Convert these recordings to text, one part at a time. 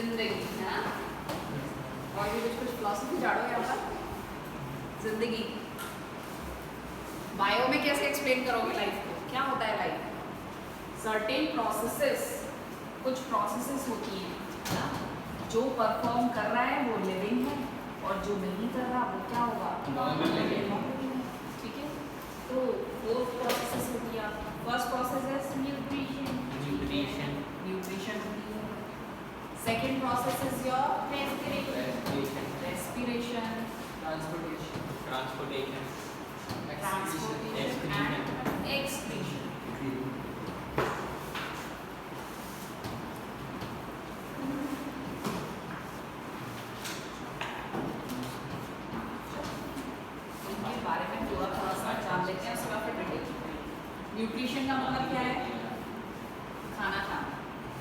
जिंदगी है ना। और ये कुछ फिलोसफी झाड़ो यहाँ पर। जिंदगी बायो में कैसे एक्सप्लेन करोगे लाइफ को? क्या होता है लाइफ? सर्टेन प्रोसेसेस, कुछ प्रोसेसेस होती हैं ना, जो परफॉर्म कर रहा है वो लिविंग है और जो नहीं कर रहा वो क्या होगा? नॉन लिविंग है। ठीक है, तो दो प्रोसेसेस होती है। फर्स्ट प्रोसेस है न्यूट्रिशन, न्यूट्रिशन होती है। Second process is your respiration, transportation and excretion. Nutrition का मतलब क्या है? खाना खाना।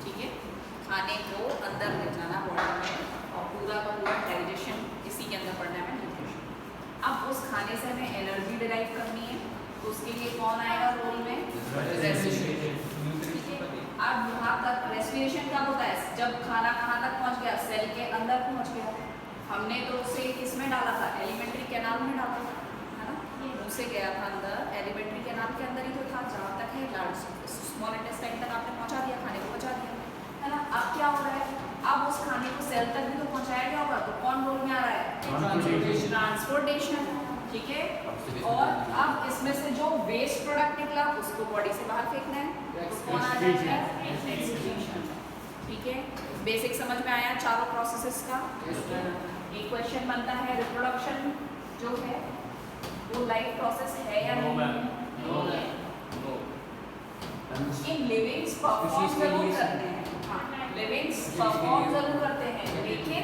ठीक है, खाने को अंदर ले जाना बॉडी में और पूरा का पूरा डाइजेशन इसी के अंदर पड़ना है न्यूट्रिशन। अब उस खाने से हमें एनर्जी डिराइव करनी है, तो उसके लिए कौन आएगा रोल में? रेस्पिरेशन। अब यहाँ तक रेस्पिरेशन कब होता है? जब खाना कहाँ तक पहुँच गया? सेल के अंदर पहुँच गया। हमने तो उसे किस में डाला था? एलिमेंट्री कैनाल में डाला था, है ना। मुँह से गया था अंदर, एलिमेंट्री कैनाल के अंदर ही तो था, जहाँ तक है लार्ज स्मॉल इंटेस्टाइन तक आपने पहुँचा दिया, खाने को पहुँचा दिया, है ना। अब क्या हो रहा है? अब उस खाने को सेल तक भी तो पहुँचाया गया होगा, तो कौन रोल में आ रहा है? ट्रांसपोर्टेशन। ठीक है, और अब इसमें से जो वेस्ट प्रोडक्ट निकला उसको बॉडी से बाहर फेंकना है, तो कौन आ जाएगा? एक्सक्रीशन। ठीक है, बेसिक समझ में आया चारों प्रोसेसेस का? एक क्वेश्चन बनता है, रिप्रोडक्शन जो है वो लाइफ प्रोसेस है या नहीं? इन लिविंग्स परफॉर्म जरूर करते हैं, लिविंग्स परफॉर्म जरूर करते हैं, लेकिन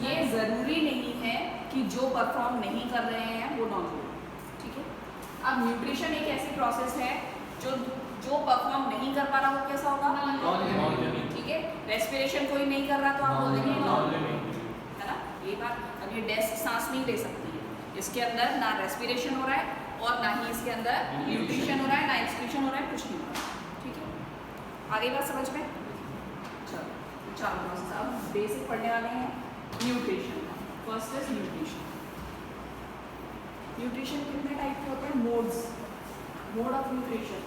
ये जरूरी नहीं है कि जो परफॉर्म नहीं कर रहे हैं वो नॉन लिविंग। ठीक है, अब न्यूट्रिशन एक ऐसी प्रोसेस है जो परफॉर्म नहीं कर पा रहा वो कैसा होगा? Non living. ठीक है, रेस्पिरेशन कोई नहीं कर रहा तो आप बोल देंगे नॉन लिविंग, है ना। ये बात, अब ये डेस्क सांस नहीं ले सकती है, इसके अंदर ना रेस्पिरेशन हो रहा है और ना ही इसके अंदर न्यूट्रिशन हो रहा है, ना एक्सक्रीशन हो रहा है, कुछ नहीं हो रहा है। ठीक है, आगे बात समझ में? चलो प्रोसेस अब बेसिक पढ़ने वाले हैं न्यूट्रिशन का। First is nutrition. न्यूट्रिशन कितने टाइप के होते हैं? Modes, mode of nutrition.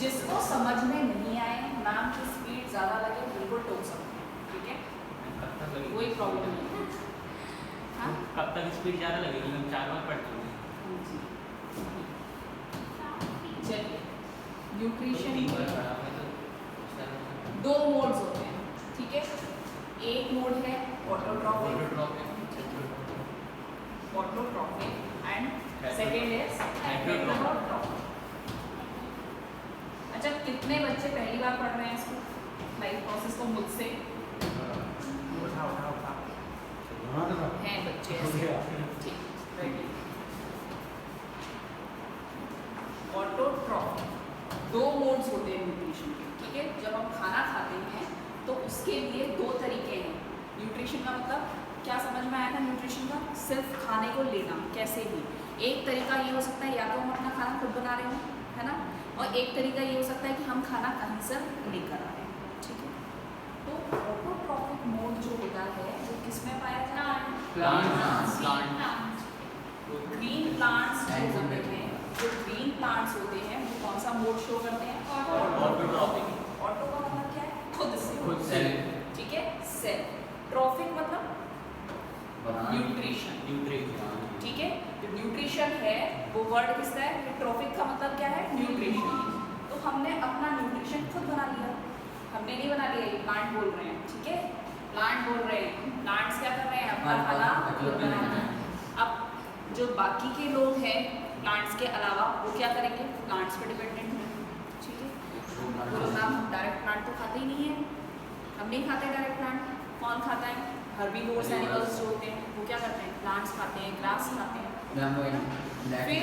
जिसको समझ में नहीं आए, नाम की स्पीड ज़्यादा लगे, बिल्कुल टोक सकते हैं। ठीक है, कोई प्रॉब्लम नहीं है। हाँ, कब तक स्पीड ज़्यादा लगेगी? हम 4 बार पढ़ चुके हैं। चलिए, न्यूट्रिशन दो मोड्स होते हैं। ठीक है, एक मोड है autotrophic and second is heterotrophic. अच्छा, कितने बच्चे पहली बार पढ़ रहे हैं इसको लाइफ प्रोसेस को मुझसे? हैं बच्चे ऐसे? ठीक, ऑटोट्रॉफिक दो मोड्स होते हैं न्यूट्रिशन के। ठीक है, जब हम खाना खाते हैं तो उसके लिए दो तरीके हैं। न्यूट्रिशन का मतलब क्या समझ में आया था? न्यूट्रिशन का सिर्फ खाने को लेना, कैसे भी। एक तरीका ये हो सकता है या तो हम अपना खाना खुद बना रहे हो, है ना, और एक तरीका ये हो सकता है कि हम खाना कहीं से लेकर आ रहे हैं। ठीक है, तो ऑटोट्रॉफिक मोड जो होता है वो किस में पाया जाता है? ग्रीन प्लांट्स जो होते हैं, जो ग्रीन प्लांट्स होते हैं वो कौन सा मोड शो करते हैं? ऑटोट्रॉफिक। ऑटो का मतलब क्या है? खुद से। ठीक है, सेल। ट्रॉफिक मतलब न्यूट्रिशन। ठीक है, जो न्यूट्रिशन है वो वर्ड किसका है? ट्रॉफिक का मतलब क्या है? न्यूट्रिशन। तो हमने अपना न्यूट्रिशन खुद बना लिया, हमने नहीं बना लिया, ये प्लांट बोल रहे हैं। ठीक है, प्लांट बोल रहे हैं, प्लांट्स क्या कर रहे हैं? अपना खाना खुद बना रहे हैं। अब जो बाकी के लोग हैं प्लांट्स के अलावा वो क्या करेंगे? प्लांट्स पर डिपेंडेंट हैं। ठीक है, वो लोग हम डायरेक्ट प्लांट तो खाते ही नहीं है, हम नहीं खाते डायरेक्ट प्लांट। कौन खाता है? हर्बीवोर्स एनिमल्स जो होते हैं वो क्या करते हैं? प्लांट्स खाते हैं, ग्रास खाते हैं। फिर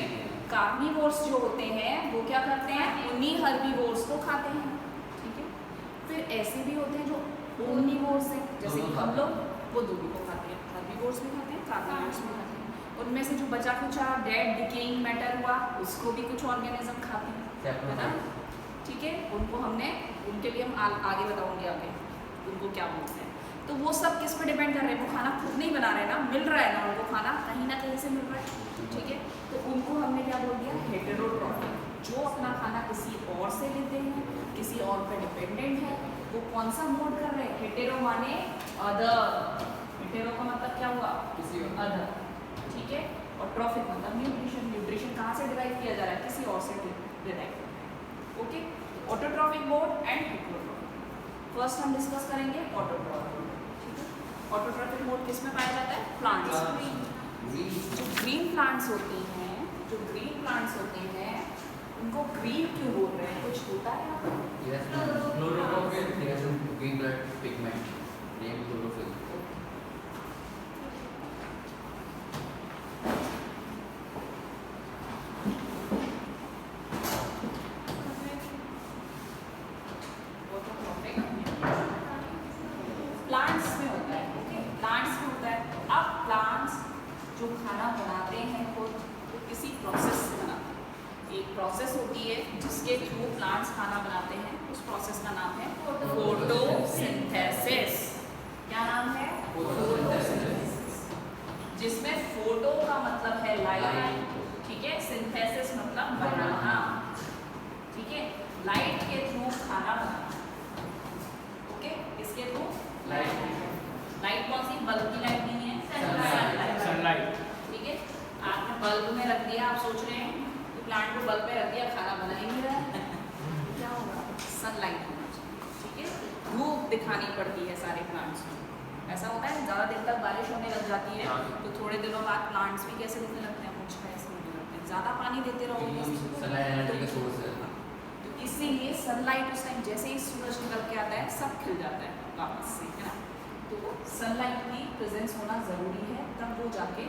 कार्निवोर्स जो होते हैं वो क्या करते हैं? उन्हीं हर्बीवोर्स को खाते हैं। ठीक है, फिर ऐसे भी होते हैं जो ओमनिवोर्स हैं, जैसे कि हम लोग, वो दोनों को खाते हैं, हर्बीवोर्स भी खाते हैं, कार्निवोर्स भी खाते हैं। उनमें से जो बचा कुचा डेड डिकेइंग मैटर हुआ उसको भी कुछ ऑर्गेनिज्म खाते हैं, है ना। ठीक है, उनको हमने, उनके लिए हम आगे बताऊंगे आगे उनको क्या बोलते हैं। तो वो सब किस पे डिपेंड कर रहे हैं, वो खाना खुद नहीं बना रहे हैं ना, मिल रहा है ना उनको खाना, कहीं ना कहीं से मिल रहा है, ठीक है। तो उनको हमने क्या बोल दिया, हेटेरोट्रॉफिक, जो अपना खाना किसी और से लेते हैं, किसी और पे डिपेंडेंट है, वो कौन सा मोड कर रहे हैं, हेटेरो माने अदर, हेटेरो का मतलब क्या हुआ, किसी और। अदर, ठीक है। और ट्रॉफिक मतलब न्यूट्रिशन, न्यूट्रिशन कहाँ से डिराइव किया जा रहा है, किसी और से derive, okay. Autotrophic mode and heterotrophic, first हम डिस्कस करेंगे ऑटोट्रॉफिक, ठीक है। ऑटोट्रॉफिक मोड किस में पाया जाता है, प्लांट्स में। जो ग्रीन प्लांट्स होती हैं, जो ग्रीन प्लांट्स होते हैं उनको ग्रीन क्यों बोल रहे हैं, कुछ होता है यहाँ पर? Yes, Chlorophyll. it has a green blood pigment named chlorophyll. Plants में होता है, ओके, प्लांट्स में होता है। अब प्लांट्स जो खाना बनाते हैं वो किसी प्रोसेस से बनाते हैं। एक प्रोसेस होती है जिसके थ्रू प्लांट्स खाना बनाते हैं, उस प्रोसेस का नाम है फोटोसिंथेसिस। क्या नाम है, फोटोसिंथेसिस, जिसमें फोटो का मतलब है लाइट, ठीक है, सिंथेसिस मतलब बनाना, ठीक है, लाइट के थ्रू खाना बनाना, ओके, इसके थ्रू लाइट कौन सी, बल्ब की लाइट नहीं है, सनलाइट, ठीक है। आपने बल्ब में रख दिया, आप सोच रहे हैं कि प्लांट को बल्ब में रख दिया, खाना बना ही नहीं रहा है, क्या होगा, सनलाइट होना चाहिए, ठीक है। धूप दिखानी पड़ती है सारे प्लांट्स को, ऐसा होता है, ज़्यादा दिन तक बारिश होने लग जाती है तो थोड़े दिनों बाद प्लांट्स भी कैसे दिखने लगते हैं, मुझे ऐसे दिखने लगते हैं, ज़्यादा पानी देते रहोगे सनलाइट एनर्जी का सोर्स है। तो इसीलिए सनलाइट उस टाइम जैसे ही सूरज निकल के आता है सब खिल जाता है वापस से, है ना। तो सनलाइट की प्रेजेंस होना ज़रूरी है, तब वो जाके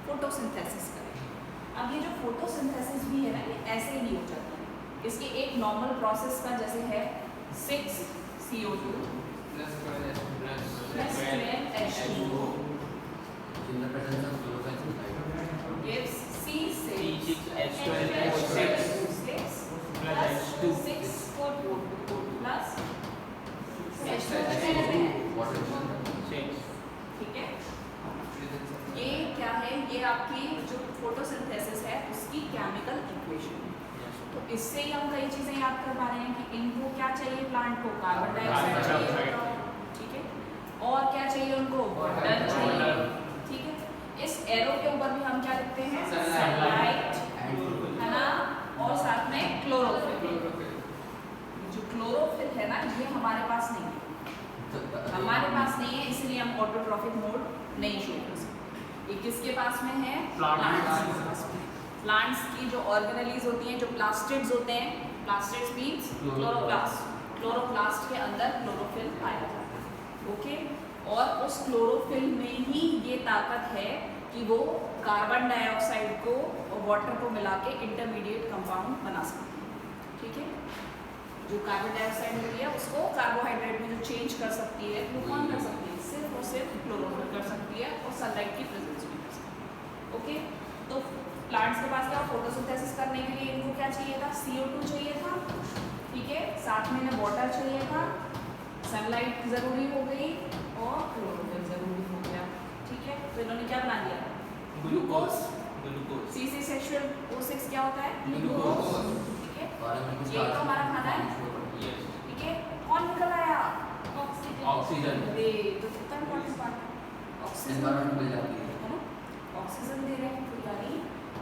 फोटोसिंथेसिस करें। अब ये जो फोटोसिंथेसिस भी है ना, ये ऐसे ही हो जाता है, इसके एक नॉर्मल प्रोसेस का जैसे है 6 CO2 plus plus 12 H2O in the presence of chlorophyll sunlight gives C6 C6H12O6 plus H2 6 plus water ठीक है। ये क्या है, ये आपकी जो फोटोसिंथेसिस है उसकी केमिकल इक्वेशन है। तो इससे ही हम कई चीजें याद कर पा रहे हैं कि इनको क्या चाहिए, प्लांट को कार्बन डाइऑक्साइड चाहिए, ठीक है, और क्या चाहिए उनको, वाटर चाहिए, ठीक है। इस एरो के ऊपर भी हम क्या लिखते हैं, सनलाइट, है ना, और साथ में क्लोरोफिल। जो क्लोरोफिल है ना, ये हमारे पास नहीं है, हमारे पास नहीं है, इसलिए हम ऑटोट्रॉफिक मोड नहीं शो कर सकते। ये किसके पास में है, प्लांट्स के पास में। प्लांट्स की जो ऑर्गेनेलीज होती हैं, जो प्लास्टिड्स होते हैं, प्लास्टिड्स मींस क्लोरोप्लास्ट, क्लोरोप्लास्ट के अंदर क्लोरोफिल पाया जाता है, ओके। और उस क्लोरोफिल में ही ये ताकत है कि वो कार्बन डाइऑक्साइड को और वाटर को मिला के इंटरमीडिएट कंपाउंड बना सकते हैं, ठीक है। जो कार्बन डाइऑक्साइड होती है उसको कार्बोहाइड्रेट में जो चेंज कर सकती है वो कौन कर सकती है, सिर्फ और सिर्फ क्लोरोफिल कर सकती है, और सनलाइट की प्रेजेंस में कर सकती है, ओके। तो प्लांट्स के पास क्या, फोटोसिंथेसिस करने के लिए इनको क्या चाहिए था, CO2 चाहिए था, ठीक है, साथ में इन्हें वाटर चाहिए था, सनलाइट ज़रूरी हो गई और क्लोरोफिल ज़रूरी हो गया, ठीक है। तो इन्होंने क्या बना दिया, ग्लूकोज, C6H12O6 क्या होता है, ग्लूकोज, ठीक है। ये तो हमारा खाना है, ठीक है। कौन निकल आया, ऑक्सीजन अरे तो कितना इम्पोर्टेंट पार्ट है, ऑक्सीजन एनवायरनमेंट मिल जाती है, है ना, ऑक्सीजन दे रहे हैं, तो यानी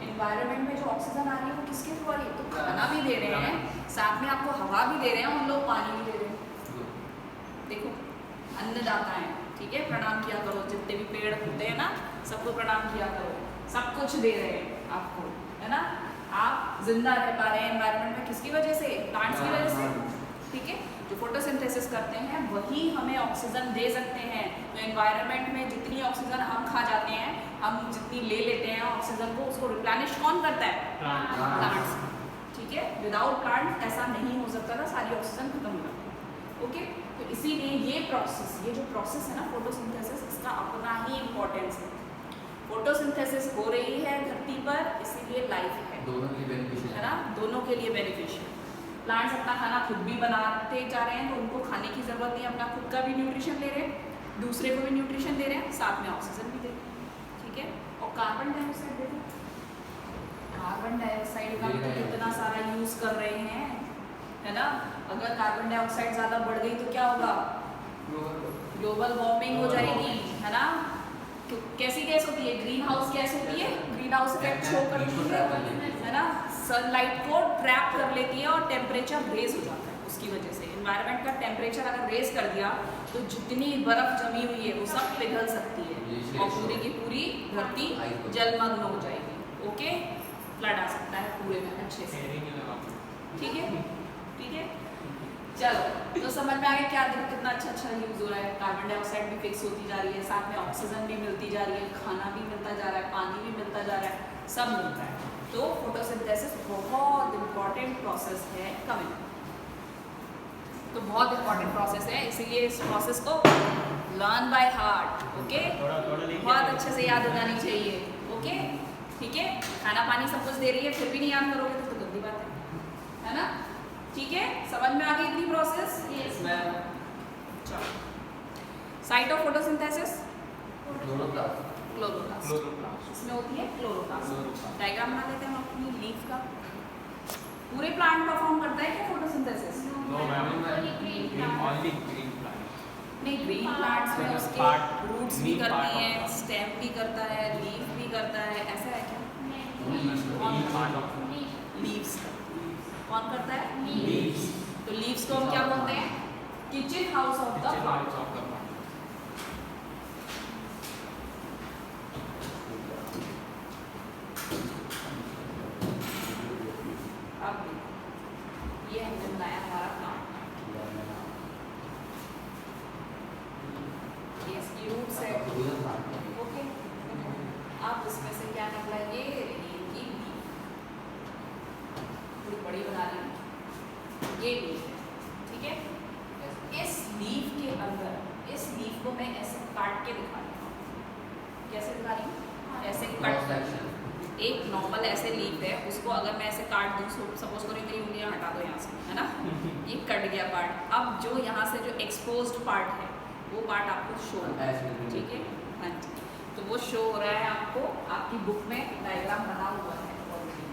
एनवायरनमेंट में जो ऑक्सीजन आ रही है वो किसके थ्रू आ रही है, तो खाना भी दे रहे हैं, साथ में आपको हवा भी दे रहे हैं, हम लोग पानी भी दे रहे हैं, देखो अन्नदाता है, ठीक है। प्रणाम किया करो, जितने भी पेड़ होते हैं ना सबको प्रणाम किया करो, सब कुछ दे रहे हैं आपको, है ना। आप जिंदा रह पा रहे हैं एनवायरनमेंट में किसकी वजह से, प्लांट्स की वजह से, ठीक है। जो फोटोसिंथेसिस करते हैं वही हमें ऑक्सीजन दे सकते हैं। तो एनवायरनमेंट में जितनी ऑक्सीजन हम खा जाते हैं, हम जितनी ले लेते हैं ऑक्सीजन को, उसको रिप्लेनिश कौन करता है, प्लांट्स, ठीक है। विदाउट प्लांट ऐसा नहीं हो सकता था, सारी ऑक्सीजन खत्म हो जाती है, ओके। तो इसीलिए ये प्रोसेस, ये जो प्रोसेस है ना फोटोसिंथेसिस, इसका अपना ही इम्पोर्टेंस है। फोटोसिंथेसिस हो रही है धरती पर, इसीलिए लाइफ है, दोनों के लिए बेनिफिशियल है ना, दोनों के लिए बेनिफिशियल। प्लांट्स अपना खाना खुद भी बनाते जा रहे हैं, तो उनको खाने की ज़रूरत नहीं है, अपना खुद का भी न्यूट्रिशन ले रहे हैं, दूसरे को भी न्यूट्रिशन दे रहे हैं, साथ में ऑक्सीजन भी दे रहे हैं, ठीक है। और कार्बन डाइऑक्साइड देखो, कार्बन डाइऑक्साइड का भी तो कितना सारा यूज़ कर रहे हैं, है ना। अगर कार्बन डाइऑक्साइड ज़्यादा बढ़ गई तो क्या होगा, ग्लोबल वार्मिंग हो जाएगी, है ना। तो कैसी गैस होती है, ग्रीन हाउस गैस होती है, ग्रीन हाउस इफेक्ट शो करती है ना, सनलाइट को ट्रैप कर लेती है और टेम्परेचर रेज हो जाता है उसकी वजह से। एनवायरनमेंट का टेम्परेचर अगर रेज कर दिया तो जितनी बर्फ जमी हुई है वो सब पिघल सकती है और पूरी की पूरी धरती जलमग्न हो जाएगी, ओके। फ्लड आ सकता है पूरे में अच्छे से, ठीक है, ठीक है। चलो, तो समझ में आ गया क्या देखो कितना अच्छा यूज़ हो रहा है, कार्बन डाइऑक्साइड भी फिक्स होती जा रही है, साथ में ऑक्सीजन भी मिलती जा रही है, खाना भी मिलता जा रहा है, पानी भी मिलता जा रहा है, सब मिलता है। तो फोटोसिंथेसिस बहुत इंपॉर्टेंट प्रोसेस है कमिंग, तो बहुत इंपॉर्टेंट प्रोसेस है, इसीलिए इस प्रोसेस को लर्न बाय हार्ट, ओके, बहुत अच्छे से याद हो जानी चाहिए, ओके, ठीक है। खाना पानी सब कुछ दे रही है फिर भी नहीं याद करोगे तो गंदी बात है ना, ठीक है। समझ में आ गई इतनी प्रोसेस? Yes ma'am. चलो, site of photosynthesis chloroplast, chloroplast इसमें होती है क्लोरोप्लास्ट। क्लोरोप्लास्ट। डायग्राम बना लेते हैं हम अपनी लीफ का। पूरे प्लांट परफॉर्म करता है क्या photosynthesis? No ma'am, only green plant. Only green plant. नहीं, ग्रीन प्लांट्स में उसके Part- रूट्स भी leaf part करती of हैं, plant. स्टेम भी करता है, लीफ भी करता है, ऐसा है क्या? ग्रीन पार्ट ऑफ लीव्स कौन करता है? लीव्स। तो लीव्स को हम क्या बोलते हैं? Kitchen house of the kitchen plant. House of the plant. अब ये हमने बनाया हमारा प्लांट, ये इसकी रूट्स है, ओके। अब इसमें से क्या निकला, ये इनकी लीफ, थोड़ी बड़ी बना रही हूँ, ये लीफ है, ठीक है। इस लीफ के अंदर, इस लीफ को मैं ऐसे काट के दिखा रही हूँ, कैसे दिखा रही हूँ, ऐसे कट, एक नॉर्मल ऐसे लीफ है, उसको अगर मैं ऐसे काट दूँ, सपोज करो मेरी उंगलियाँ हटा दो यहाँ से, है ना, ये कट गया पार्ट। अब जो यहाँ से जो एक्सपोज्ड पार्ट है वो पार्ट आपको शो होगा, ठीक है, हाँ जी। तो वो शो हो रहा है आपको, आपकी बुक में डायग्राम बना हुआ है ऑलरेडी।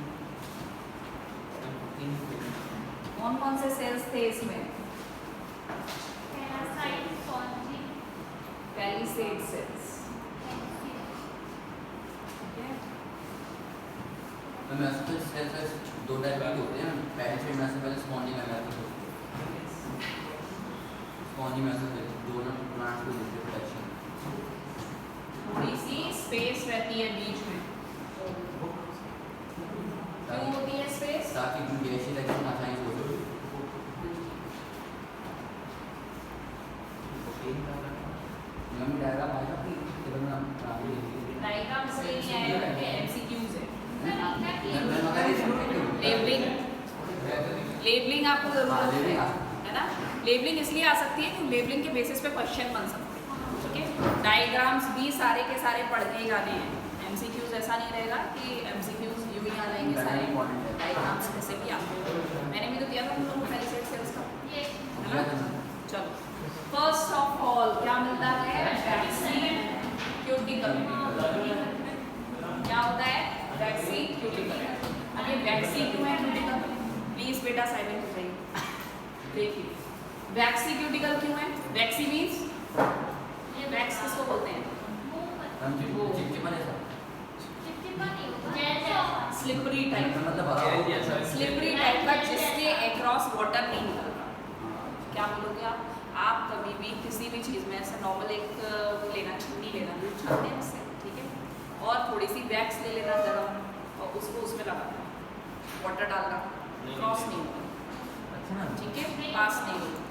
कौन कौन से सेल्स थे इसमें? पैलिसेड सेल्स, ठीक है। दो टाइप के होते हैं, पैरासाइट में से पहले स्पॉन्जी में होती है, स्पॉन्जी में से दोनों प्लांट्स को देते हैं प्रोटेक्शन, थोड़ी सी स्पेस रहती है बीच में, क्यों होती है स्पेस? ताकि गैसीय रिएक्शन आसानी से हो सके। मम्मी डायग्राम आएगा कि कितना डायग्राम इसलिए नहीं आएगा क्योंकि एमसीक्यूज है, मैं मगर ये लेबलिंग, लेबलिंग आपको जरूरत है ना। लेबलिंग इसलिए आ सकती है कि लेबलिंग के बेसिस पे क्वेश्चन बन सकते हैं, ठीक है। डायग्राम्स भी सारे के सारे पढ़ने ही जाने हैं, एमसीक्यूज ऐसा नहीं रहेगा कि एमसीक्यूज यूं ही आ जाएंगे सारे, डायग्राम्स में से भी आपको मैंने भी तो दिया था उन लोगों को पैलिसेड सेल्स का, है ना। चलो, फर्स्ट ऑफ ऑल क्या मिलता है, वैक्सीन क्यूटिकल, क्या होता है, वैक्सीन क्यूटिकल। अब ये वैक्सीन क्यों है क्यूटिकल, प्लीज बेटा साइलेंट हो जाइए, देखिए वैक्सी क्यूटिकल क्यों है, वैक्सी मीन्स वैक्स किसको बोलते हैं, स्लिपरी टाइप, स्लिपरी टाइप का जिसके अक्रॉस वाटर नहीं निकलता। क्या बोलोगे आप कभी भी किसी भी चीज़ में ऐसा नॉर्मल एक लेना, छन्नी लेना, दूध छानते हैं उससे, ठीक है, और थोड़ी सी वैक्स ले लेना गर्म और उसको उसमें लगाना, वाटर डालना, क्रॉस नहीं होगा, ठीक है, पास नहीं होगा।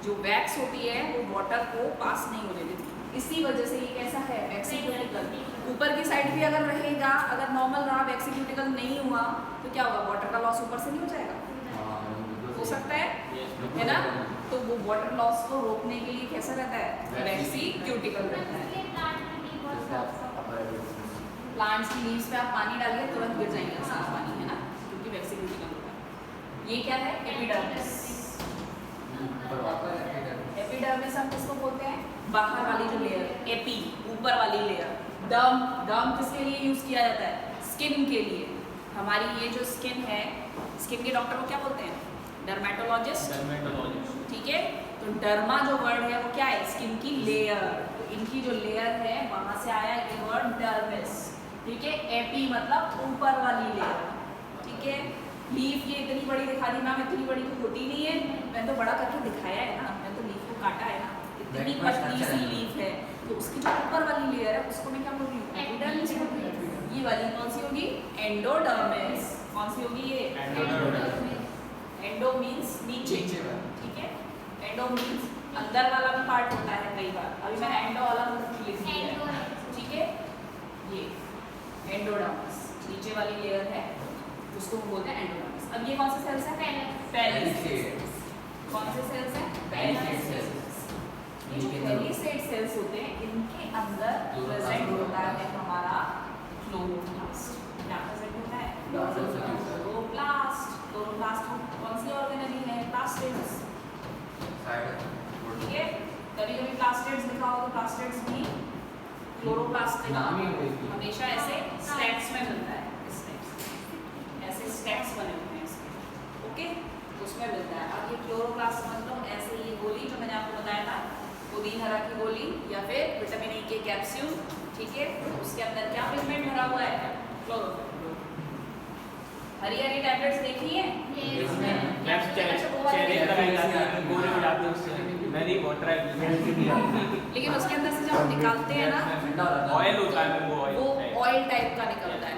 जो वैक्स होती है वो वाटर को पास नहीं होने देती, इसी वजह से ये कैसा है, वैक्सीक्यूटिकल। ऊपर की साइड भी अगर रहेगा, अगर नॉर्मल रहा, वैक्सीक्यूटिकल नहीं हुआ तो क्या होगा, वाटर का लॉस ऊपर से नहीं हो जाएगा, हो सकता है ना। तो वो वाटर लॉस को रोकने के लिए कैसा रहता है, वैक्सीक्यूटिकल रहता है। प्लांट्स की लीव्स पे आप पानी डालिए तुरंत गिर जाएंगे साफ पानी, है ना, क्योंकि वैक्सीक्यूटिकल होता है। ये क्या है? एपिडर्मिस। ऊपर वाला है एपिडर्मिस हम किसको बोलते हैं? बाहर वाली जो लेयर, एपी ऊपर वाली लेयर। डर्म, डर्म किसके लिए यूज किया जाता है? स्किन के लिए। हमारी ये जो स्किन है, स्किन के डॉक्टर को क्या बोलते हैं? डर्मेटोलॉजिस्ट। डर्मेटोलॉजिस्ट। ठीक है, तो डर्मा जो वर्ड है वो क्या है? स्किन की लेयर। तो इनकी जो लेयर है वहां से आया ये वर्ड डर्मिस। ठीक है, एपी मतलब ऊपर वाली लेयर। ठीक है, लीफ ये इतनी बड़ी दिखा दी मैम, इतनी बड़ी तो होती नहीं है, मैंने तो बड़ा करके दिखाया है ना, मैंने तो लीफ को काटा है ना, इतनी पतली सी लीफ है, तो उसकी जो ऊपर वाली लेयर है उसको मैं क्या बोल रही हूँ? एपिडर्मिस बोल रही हूँ। ये वाली कौन सी होगी? एंडोडर्मिस। कौन सी होगी ये? एंडो मीन्स नीचे। ठीक है, एंडो मीन्स अंदर वाला भी पार्ट होता है कई बार, अभी मैंने एंडो वाला लिख दिया है। ठीक है, ये एंडोडर्मिस नीचे वाली लेयर है, उसको हम बोलते हैं एंडोडर्मिस। अब ये कौन से सेल्स है? पैलिसेड। कौन से सेल्स है? Palisade cells. ये जो पैलिसेड सेल्स होते हैं इनके अंदर प्रेजेंट होता है हमारा क्लोरोप्लास्ट। क्या प्रेजेंट होता है? क्लोरोप्लास्ट। क्लोरोप्लास्ट कौन सी ऑर्गेनेली है? प्लास्टिड्स। ठीक है, कभी कभी प्लास्टिड्स लिखा हो तो प्लास्टिड्स भी क्लोरोप्लास्ट हमेशा ऐसे स्टैक्स में मिलता है, इस टाइप से ऐसे स्टैक्स बने होते हैं इसके। ओके, उसमें मिलता है। अब ये क्लोरोप्लास्ट मतलब ऐसे ये गोली जो मैंने आपको बताया था, पुदीन हरा की गोली या फिर विटामिन ई के कैप्सूल। ठीक है, उसके अंदर क्या पिगमेंट भरा हुआ है? क्लोरोफिल। हरी हरी टैबलेट्स देखी है? लेकिन उसके अंदर से जब हम निकालते हैं ना, ऑयल होता है वो ऑयल टाइप का निकलता है।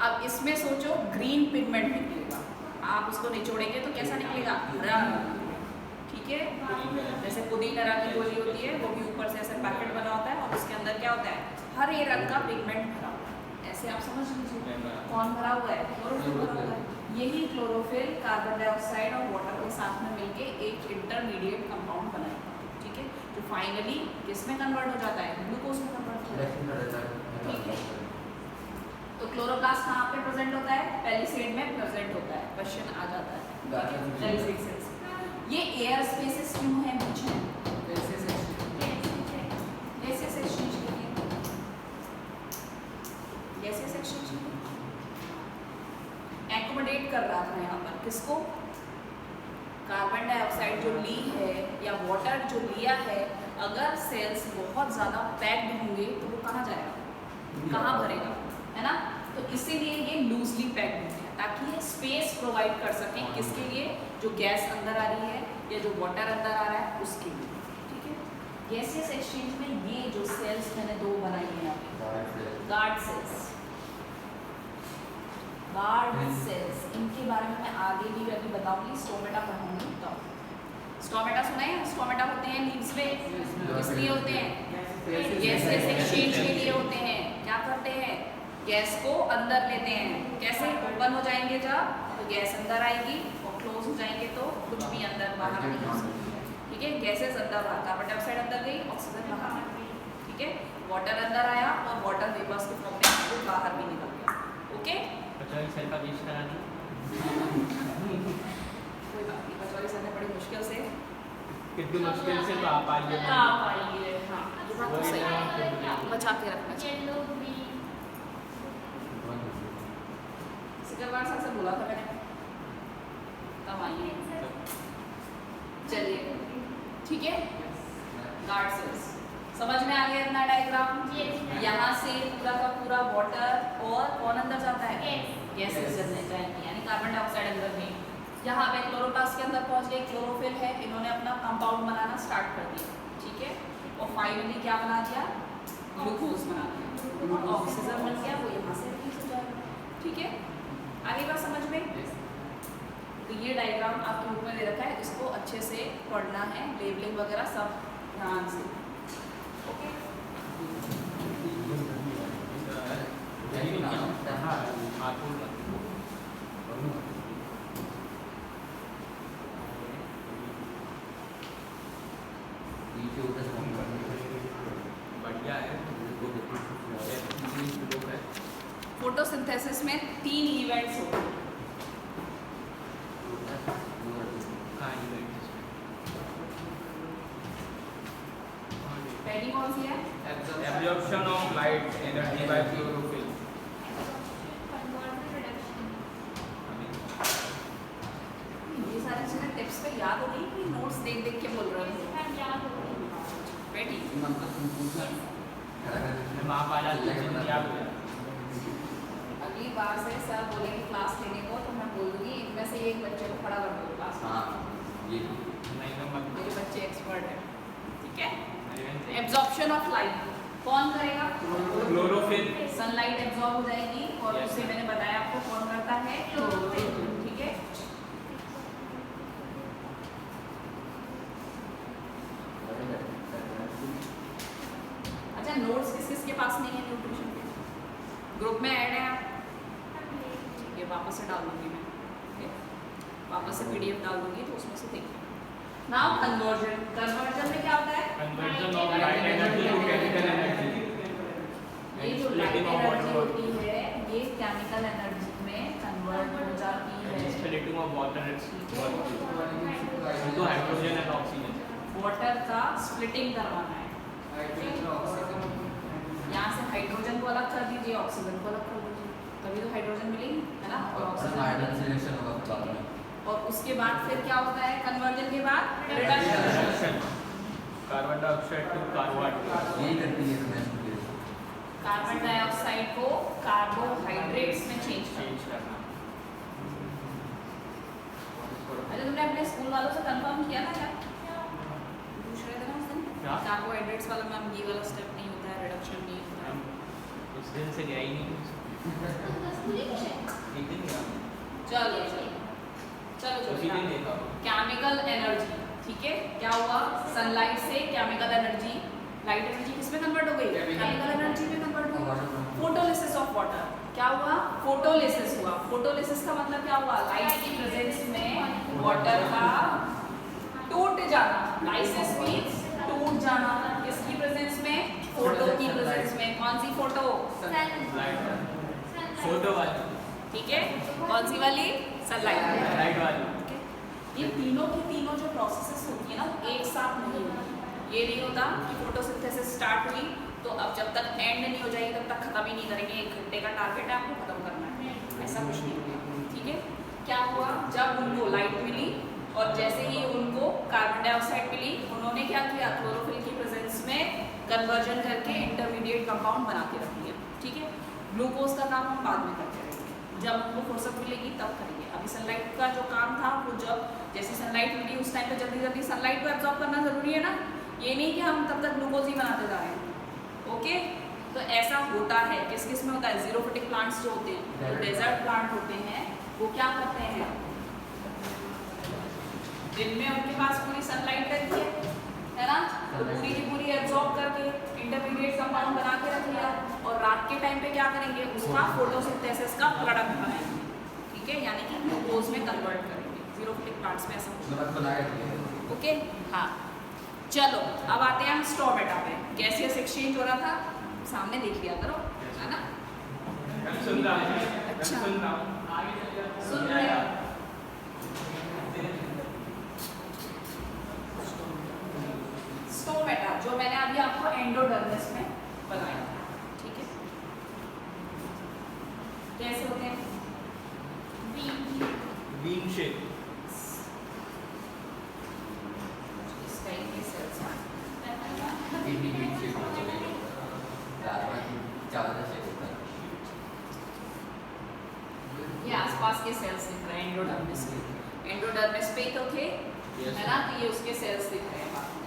अब इसमें सोचो ग्रीन पिगमेंट निकलेगा, आप उसको निचोड़ेंगे तो कैसा निकलेगा? हरा। ठीक है, जैसे पुदीन हरा की गोली होती है, वो भी ऊपर से ऐसे पैकेट बना होता है और उसके अंदर क्या होता है? हरे रंग का पिगमेंट भरा होता है। ऐसे आप समझ लीजिए कौन भरा हुआ है? क्लोरोफिल भरा हुआ है। यही क्लोरोफिल कार्बन डाइऑक्साइड और वाटर के साथ में मिलके एक इंटरमीडिएट कंपाउंड बनाएगा। ठीक है, जो फाइनली किसमें कन्वर्ट हो जाता है? ग्लूकोज में कन्वर्ट हो जाता है। ठीक है, तो क्लोरोप्लास्ट कहाँ पे प्रेजेंट होता है? पैलिसेड में प्रेजेंट होता है। क्वेश्चन आ जाता है पैलिसेड सेल्स। ये एयर स्पेसेस क्यों है बीच में? गैसेस एक्सचेंज के लिए। गैसेस एक्सचेंज के लिए एकोमोडेट कर रहा था यहाँ पर किसको? कार्बन डाइऑक्साइड जो ली है या वाटर जो लिया है, अगर सेल्स बहुत ज़्यादा पैक्ड होंगे तो वो कहाँ जाएगा? कहाँ भरेगा? है ना, तो इसीलिए ये लूजली पैक्ड है ताकि ये स्पेस प्रोवाइड कर सके। किसके लिए? जो गैस अंदर आ रही है या जो वाटर अंदर आ रहा है उसके लिए। ठीक है, गैसेस एक्सचेंज में ये जो सेल्स मैंने दो बनाई है यहाँ पे, गार्ड सेल्स। गार्ड सेल्स, इनके बारे में मैं आगे भी अभी बताऊंगी, स्टोमेटा पढ़ूंगी तब। स्टोमेटा सुना है? स्टोमेटा होते हैं लीव्स में, किस लिए होते हैं? गैसेस एक्सचेंज के लिए होते हैं। क्या करते हैं? गैस को अंदर लेते हैं। कैसे? ओपन हो जाएंगे जब तो गैस अंदर आएगी और क्लोज हो जाएंगे तो कुछ भी अंदर बाहर नहीं हो सकता। ठीक है, गैसेस अंदर बाहर, कार्बन डाइऑक्साइड अंदर गई, ऑक्सीजन बाहर आ गई। ठीक है, वाटर अंदर आया और वाटर वेपर्स के फॉर्म में वो बाहर भी निकल गया। ओके, कचौरी सेल का बीज कराना कोई बात नहीं, कचौरी सर ने बड़ी मुश्किल से कितनी मुश्किल से तो आप आइए। आप आइए। हाँ, ये बात तो सही है, बचा के रखना चाहिए। सिकलवार सर से बोला था मैंने, तब आइए। चलिए, ठीक है, गार्ड सेल्स समझ में आ गया इतना डायग्राम? यहाँ से पूरा का पूरा वाटर और कौन अंदर जाता है? गैसेस अंदर जाएंगे, यानी कार्बन डाइऑक्साइड अंदर नहीं। यहाँ पे क्लोरोप्लास्ट के अंदर पहुँच गए, क्लोरोफिल है, इन्होंने अपना कंपाउंड बनाना स्टार्ट कर दिया। ठीक है, और फाइनली क्या बना दिया? ग्लूकोज बना दिया और ऑक्सीजन बन गया, वो यहाँ से रिलीज हो जाएगा। ठीक है, आगे बात समझ में? तो ये डायग्राम आपके बुक में दे रखा है, इसको अच्छे से पढ़ना है, लेबलिंग वगैरह सब ध्यान से। ओके, बढ़िया है। फोटोसिंथेसिस में 3 इवेंट्स होते हैं। पहली कौन सी है? Absorption of light energy by chlorophyll. ये सारी चीजें टिप्स पे याद हो गई कि नोट्स देख देख के बोल रहे हो? बेटी महापाला याद हो गया। अगली बार से सर बोलेंगे क्लास लेने को तो मैं बोल दूंगी इनमें से एक बच्चे को खड़ा कर दो क्लास में। हाँ ये नहीं तो मत मेरे बच्चे एक्सपर्ट हैं, ठीक है। एब्जॉर्प्शन ऑफ लाइट कौन करेगा? क्लोरोफिल। सनलाइट एब्जॉर्ब हो जाएगी और Yes. उसे मैंने बताया आपको कौन करता है? क्लोरोफिल, ठीक है। अच्छा, नोट्स किस किस के पास नहीं है न्यूट्रिशन के? ग्रुप में ऐड है आप? ये वापस से डाल दूंगी मैं, ठीक है? वापस से पीडीएफ डाल दूंगी तो उसमें से देखिए। Now conversion. कन्वर्जन में क्या होता है? Conversion of light energy to chemical energy. ये जो लाइट एनर्जी होती है ये केमिकल एनर्जी में कन्वर्ट हो जाती है। Splitting of water into hydrogen and oxygen. Water का स्प्लिटिंग करवाना है। यहाँ से हाइड्रोजन को अलग कर दीजिए, ऑक्सीजन को अलग कर दीजिए, तभी तो हाइड्रोजन मिलेगी, है ना? और हाइड्रोजन ऑक्सीजन। सिलेक्शन होगा बाद में। और उसके बाद फिर क्या होता है कन्वर्जन के बाद? Reduction. Carbon dioxide to carbon. यही करती है मैं इसको। कार्बन डाइऑक्साइड को कार्बोहाइड्रेट्स में चेंज करना। अरे तुमने अपने स्कूल वालों से कंफर्म किया था क्या? पूछ रहे थे ना उस दिन? क्या? कार्बोहाइड्रेट्स वाला मैम ये वाला स्टेप नहीं होता है, रिडक्शन नहीं होता है। उस दिन से गया ही नहीं। एक दिन गया। चलो चलो चलो उसी दिन देखा। केमिकल एनर्जी, ठीक है। क्या हुआ? सनलाइट से केमिकल एनर्जी, लाइट एनर्जी किस में कन्वर्ट हो गई? केमिकल एनर्जी में कन्वर्ट हो गई। Photolysis of water. क्या हुआ? फोटोलिसिस हुआ। फोटोलिसिस का मतलब क्या हुआ? लाइट की प्रेजेंस में वाटर का टूट जाना। लाइसिस मींस टूट जाना। किसकी प्रेजेंस में? फोटो की प्रेजेंस में। कौन सी फोटो? लाइट फोटो वाली, ठीक है। कौन सी वाली? सनलाइट लाइट वाली। ये तीनों की तीनों जो प्रोसेसेस होती है ना एक साथ नहीं होती। ये नहीं होता कि फोटोसिंथेसिस स्टार्ट हुई तो अब जब तक एंड नहीं हो जाएगी तब तक खत्म ही नहीं करेंगे। 1 घंटे का टारगेट है, आपको खत्म करना है, ऐसा कुछ नहीं होगा, ठीक है। क्या हुआ? जब उनको लाइट मिली और जैसे ही उनको कार्बन डाइऑक्साइड मिली, उन्होंने क्या किया? क्लोरोफिल की प्रेजेंस में कन्वर्जन करके इंटरमीडिएट कंपाउंड बना के रख लिया, ठीक है। ग्लूकोज का काम हम बाद में करते रहेंगे, जब हमको फुर्सत मिलेगी तब करेंगे। अभी सनलाइट का जो काम था वो जब जैसे सनलाइट मिली उस टाइम पे जल्दी जल्दी सनलाइट को एब्जॉर्ब करना जरूरी है ना। ये नहीं कि हम तब तक ग्लूकोज ही बनाते जा रहे हैं, ओके। तो ऐसा होता है। किस किस में होता है? जीरोफिटिक प्लांट्स जो होते हैं, जो डेजर्ट प्लांट होते हैं, वो क्या करते हैं? दिन में उनके पास पूरी सनलाइट रहती है ना, तो पूरी की पूरी एब्जॉर्ब करके इंटरमीडिएट कंपाउंड बना के रख लिया और रात के टाइम पे क्या करेंगे? उसका फोटोसिंथेसिस का प्रोडक्ट बनाएंगे, ठीक है, यानी कि ग्लूकोज में कन्वर्ट करेंगे। जीरोफिटिक प्लांट्स में ऐसा, ओके। हाँ, चलो अब आते हैं हम स्टोमेटा पे। गैसियस एक्सचेंज हो रहा था, सामने देख लिया करो, है ना? सुन रहा है। अच्छा। सुन रहा हूँ। सुन रहे हो? स्टोमेटा जो मैंने अभी आपको एंडोडर्मिस में बनाया, ठीक है। कैसे होते हैं? Bean shape. इस टाइप के सेल्स हैं। ये आसपास के सेल्स दिख रहे हैं एंडोडर्मिस के। एंडोडर्मिस पे तो थे, है ना, तो ये उसके सेल्स दिख रहे हैं बाद में,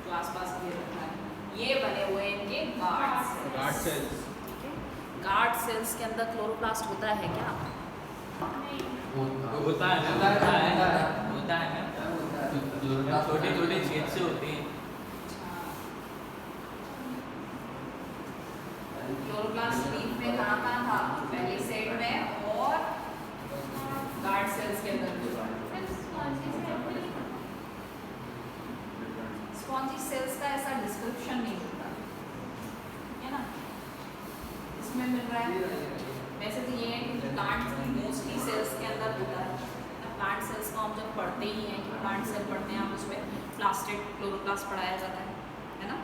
जो आसपास के रखा है। ये बने हुए हैं इनके गार्ड सेल्स, ठीक है। गार्ड सेल्स के अंदर क्लोरोप्लास्ट होता है क्या? होता है ना, छोटे छोटे छेद से होते हैं। क्लोरोप्लास्ट लीफ में कहाँ था? पहले सेट में और गार्ड सेल्स के अंदर। स्पॉन्जी सेल्स का ऐसा डिस्क्रिप्शन नहीं होता है ना, इसमें मिल रहा है। वैसे तो ये है कि प्लांट की मोस्टली सेल्स के अंदर होता है। प्लांट सेल्स को हम जब पढ़ते ही हैं कि प्लांट सेल पढ़ते हैं, हम उसमें प्लास्टिड क्लोरोप्लास्ट पढ़ाया जाता है ना,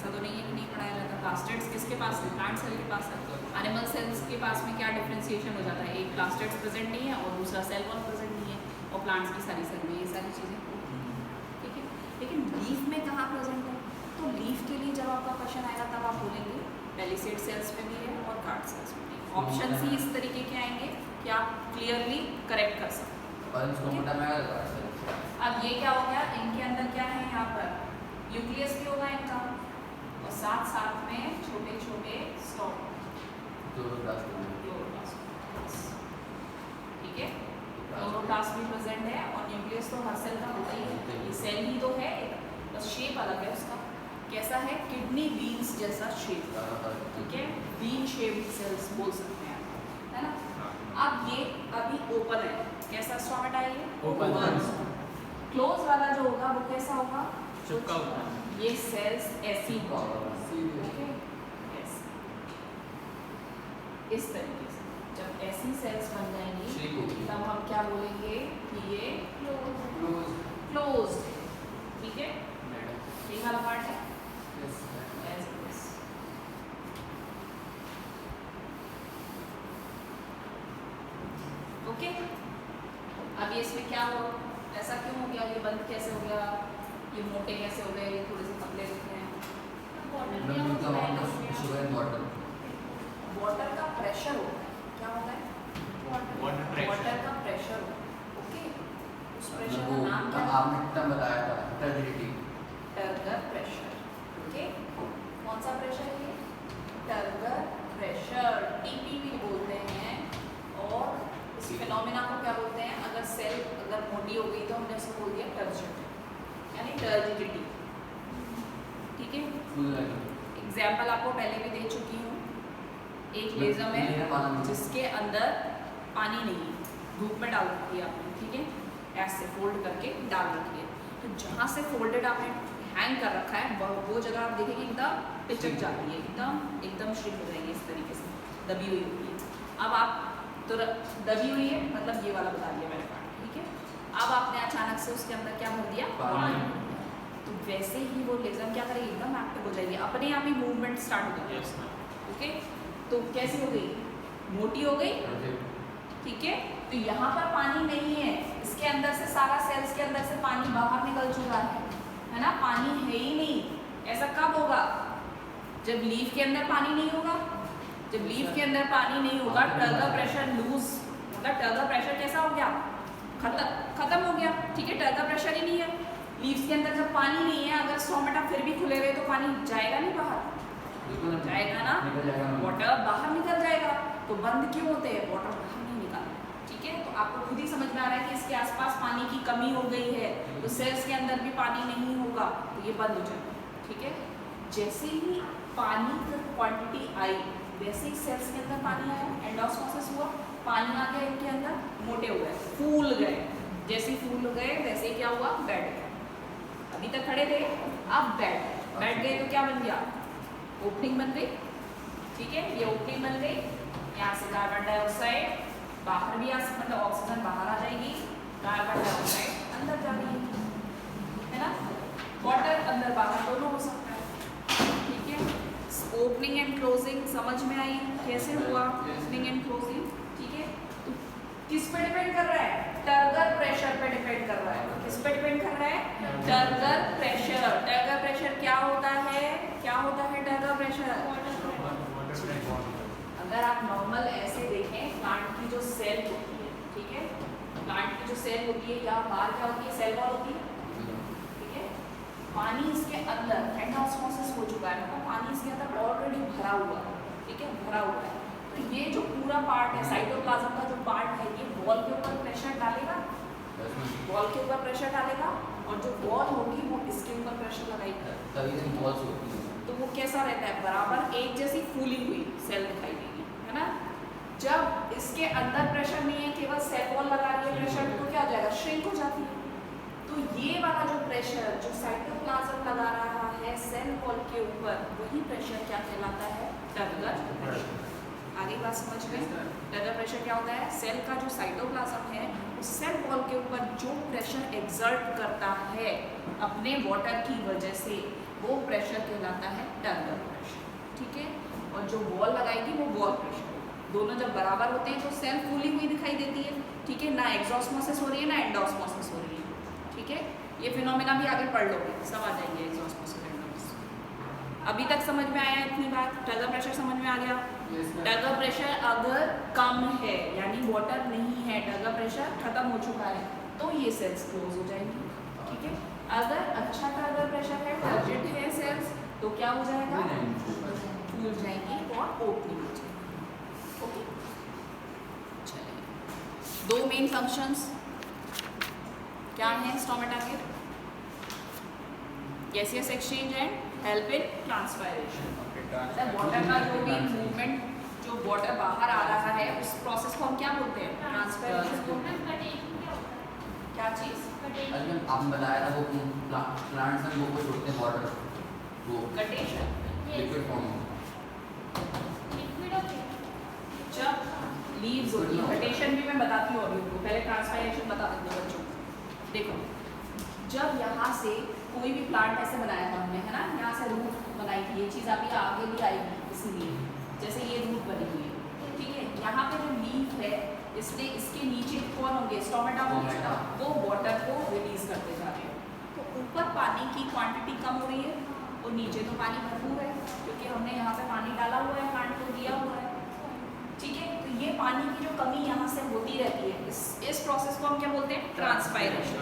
ऐसा तो नहीं है कि नहीं पढ़ाया जाता। प्लास्टिड्स किसके पास है? प्लांट सेल के पास है। एनिमल सेल्स के पास में क्या डिफ्रेंसिएशन हो जाता है? एक प्लास्टिड्स प्रेजेंट नहीं है और दूसरा सेल वॉल प्रेजेंट नहीं है, और प्लांट्स की सारी सेल में ये सारी चीज़ें, ठीक है। लेकिन लीफ में कहाँ प्रेजेंट है? तो लीफ के लिए जब आपका क्वेश्चन आएगा तब आप बोलेंगे पेलिसेड सेल्स में भी है और गार्ड सेल्स में भी। ऑप्शन ही इस तरीके के आएंगे कि आप क्लियरली करेक्ट कर सकते हैं। अब ये क्या हो गया? इनके अंदर क्या है? यहाँ पर न्यूक्लियस भी होगा इनका, और साथ साथ में छोटे छोटे स्टॉप, ठीक है। क्लोरोप्लास्ट भी प्रेजेंट है, और न्यूक्लियस तो हर सेल का होता ही है, ये सेल ही तो है, बस शेप अलग है उसका। कैसा है? किडनी बीन्स जैसा शेप, ठीक है। बीन शेप्ड सेल्स बोल सकते हैं, है ना। अब ये अभी ओपन है, कैसा स्टोमेटा है ये? ओपन। क्लोज वाला जो होगा वो कैसा होगा? चिपका हुआ। ये सेल्स ऐसी ओके, इस तरीके से जब ऐसी सेल्स बन जाएंगी तब हम क्या बोलेंगे कि ये क्लोज, ठीक है। ये वाला पार्ट है ओके। अब ये इसमें क्या हो, ऐसा क्यों हो गया? ये बंद कैसे हो गया? ये मोटे कैसे हो गए? ये थोड़े से पतले दिख रहे हैं। वाटर का प्रेशर होता है, क्या होता है? वाटर का प्रेशर होता है, ओके। उस प्रेशर का नाम क्या है? आपने कितना बताया था? Turbidity, turgor pressure, okay. कौन सा प्रेशर है ये? टर्गर प्रेशर, टीपीपी बोलते हैं। और इस फिनोमेना को क्या बोलते हैं? अगर सेल अगर मोटी हो गई तो हमने उसको बोल दिया टर्जिड, यानी टर्जिडिटी, ठीक है। एग्जाम्पल आपको पहले भी दे चुकी हूँ। एक लेज़र है जिसके अंदर पानी नहीं है, धूप में डाल रखी है आपने, ठीक है, ऐसे फोल्ड करके डाल रखी है। तो जहाँ से फोल्डेड आपने हैंग कर रखा है वो जगह आप देखेंगे एकदम पिचक जाती है, एकदम श्रिंक हो जाएगी, इस तरीके से दबी हुई होती है। अब आप तो दबी हुई है, मतलब ये वाला बता दिया मैंने पार्ट, ठीक है। अब आपने अचानक से उसके अंदर क्या भर दिया? पानी। तो वैसे ही वो लेज़र क्या करेगी? एकदम एक्टिव हो जाएगी, अपने आप ही मूवमेंट स्टार्ट हो जाएगी, ओके। तो कैसी हो गई? मोटी हो गई, ठीक है। तो यहाँ पर पानी नहीं है, इसके अंदर से सारा सेल्स के अंदर से पानी बाहर निकल चुका है ना, पानी है ही नहीं। ऐसा कब होगा? जब लीफ के अंदर पानी नहीं होगा। जब लीफ के अंदर पानी नहीं होगा, टर्गर प्रेशर लूज, मतलब टर्गर प्रेशर कैसा हो गया? खत्म हो गया, ठीक है। टर्गर प्रेशर ही नहीं है लीव्स के अंदर। जब पानी नहीं है, अगर स्टोमेटा फिर भी खुले रहे तो पानी जाएगा नहीं बाहर? जाएगा ना, वाटर बाहर निकल जाएगा। तो बंद क्यों होते हैं? वाटर बाहर नहीं निकालना, ठीक है। तो आपको खुद ही समझ में आ रहा है कि इसके आसपास पानी की कमी हो गई है, तो सेल्स के अंदर भी पानी नहीं होगा, तो ये बंद हो जाएगा, ठीक है। जैसे ही पानी की क्वांटिटी आई, वैसे ही सेल्स के अंदर पानी आया, एंडोस्मोसिस हुआ, पानी आ गया इनके अंदर, मोटे हो गए, फूल गए। जैसे ही फूल गए वैसे ही क्या हुआ? बैठ गए। अभी तक खड़े थे, अब बैठ गए तो क्या बन गया? ओपनिंग बन गई, ठीक है। ये ओपनिंग बन गई, यहाँ से कार्बन डाइऑक्साइड बाहर भी आ सकता, मतलब ऑक्सीजन बाहर आ जाएगी, कार्बन डाइऑक्साइड अंदर जा रही है ना। वाटर अंदर बाहर दोनों हो सकता है, ठीक है। ओपनिंग एंड क्लोजिंग समझ में आई कैसे हुआ? ओपनिंग एंड क्लोजिंग, ठीक है। तो किस पे डिपेंड कर रहा है? टर्गर प्रेशर पे डिपेंड कर रहा है। किस पे डिपेंड कर रहा है? Turgor pressure. टर्गर प्रेशर क्या होता है? क्या होता है टर्गर प्रेशर? अगर आप नॉर्मल ऐसे देखें, प्लांट की जो सेल होती है, ठीक है, प्लांट की जो सेल होती है, या बाहर क्या होती है? सेल वॉल होती है, ठीक है। पानी इसके अंदर एंडोस्मोसिस हो चुका है, मतलब पानी इसके अंदर ऑलरेडी भरा हुआ है, ठीक है, भरा हुआ है। तो ये जो पूरा पार्ट है, साइटोप्लाज्म का जो पार्ट है, ये वॉल के ऊपर प्रेशर डालेगा, वॉल के ऊपर प्रेशर डालेगा, और जो वॉल होगी वो इसके ऊपर प्रेशर लगाएगी, तभी से वॉल्स होती है। तो वो कैसा रहता है? बराबर एक जैसी फूली हुई सेल दिखाई देगी, है ना। जब इसके अंदर प्रेशर नहीं है, केवल सेल वॉल लगा रही है प्रेशर, तो क्या हो जाएगा? श्रिंक हो जाती है। तो ये वाला जो प्रेशर जो साइटोप्लाज्म लगा रहा है सेल वॉल के ऊपर, वही प्रेशर क्या कहलाता है? टर्गर प्रेशर, आगे बात समझ में। टर्गर प्रेशर क्या होता है? सेल का जो साइटोप्लाज्म है उस सेल वॉल के ऊपर जो प्रेशर एक्सर्ट करता है अपने वाटर की वजह से, वो प्रेशर कहलाता है टर्गर प्रेशर, ठीक है। और जो वॉल लगाएगी वो वॉल प्रेशर। दोनों जब बराबर होते हैं तो सेल फूली हुई दिखाई देती है, ठीक है, ना एक्सॉस्मोसिस हो रही है ना एंडोस्मोसिस हो रही है, ठीक है। ये फिनोमेना भी आगे पढ़ लोगे, सब आ जाएंगे एक्सॉस्मोसिस एंडोस्मोसिस। अभी तक समझ में आया इतनी बात? टर्गर प्रेशर समझ में आ गया? टर्गर प्रेशर अगर कम है यानी वाटर नहीं है, टर्गर प्रेशर खत्म हो चुका है, तो ये सेल्स क्लोज हो जाएंगी, ठीक है। अगर अच्छा टर्गर प्रेशर है, टर्जिड है सेल्स, तो क्या हो जाएगा? फूल जाएंगी और ओपनिंग हो जाएगी, ओके। चलिए, दो मेन फंक्शंस क्या हैं स्टोमेटा के? Gaseous exchange and help in transpiration. Water का जो भी मूवमेंट, जो वाटर बाहर आ रहा है उस प्रोसेस को हम क्या बोलते हैं? ट्रांसपायरेशन। क्या चीज़? आपने बताया था वो प्लांट्स में वो छोड़ते हैं वाटर, वो कटेशन, लिक्विड फॉर्म में। जब लीव्स होती है, कटेशन भी मैं बताती हूँ अभी उनको, पहले ट्रांसपायरेशन बता देती हूँ बच्चों को। देखो, जब यहाँ से कोई भी प्लांट ऐसे बनाया था हमने, है ना, यहाँ से रूट बनाई थी, ये चीज़ अभी आगे भी आएगी, इसलिए जैसे ये रूट बनी हुई है, ठीक है। यहाँ पे जो लीफ है, इसलिए इसके नीचे कौन होंगे? स्टोमेटा होंगे, वो वाटर को रिलीज करते जा रहे हैं। तो ऊपर पानी की क्वांटिटी कम हो रही है और नीचे तो पानी भरपूर है, क्योंकि हमने यहाँ पे पानी डाला हुआ है, प्लांट को दिया हुआ है, ठीक है। तो ये पानी की जो कमी यहाँ से होती रहती है, इस प्रोसेस को हम क्या बोलते हैं? ट्रांसपायरेशन।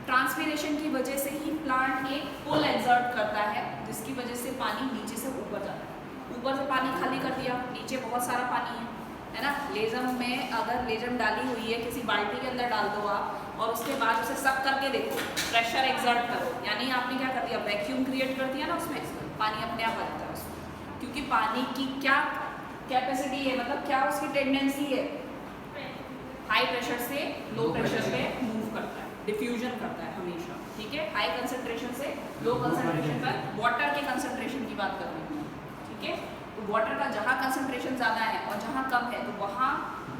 ट्रांसपीरेशन की वजह से ही प्लांट एक पुल एक्सर्ट करता है, जिसकी वजह से पानी नीचे से ऊपर जाता है। ऊपर से पानी खाली कर दिया, नीचे बहुत सारा पानी है ना। लेजम में अगर लेजम डाली हुई है, किसी बाल्टी के अंदर डाल दो आप और उसके बाद उसे सक करके देखो, प्रेशर एक्सर्ट करो, यानी आपने क्या कर दिया? वैक्यूम क्रिएट कर दिया ना, उसमें पानी अपने आप आ जाता है उसमें, क्योंकि पानी की क्या कैपेसिटी है, मतलब क्या उसकी टेंडेंसी है? हाई प्रेशर से लो प्रेशर पे मूव करता है, डिफ्यूजन करता है हमेशा, ठीक है। हाई कंसंट्रेशन से लो कंसंट्रेशन पर, वाटर के कंसंट्रेशन की बात कर रही हूँ, ठीक है। तो वाटर का जहाँ कंसंट्रेशन ज़्यादा है और जहाँ कम है, तो वहाँ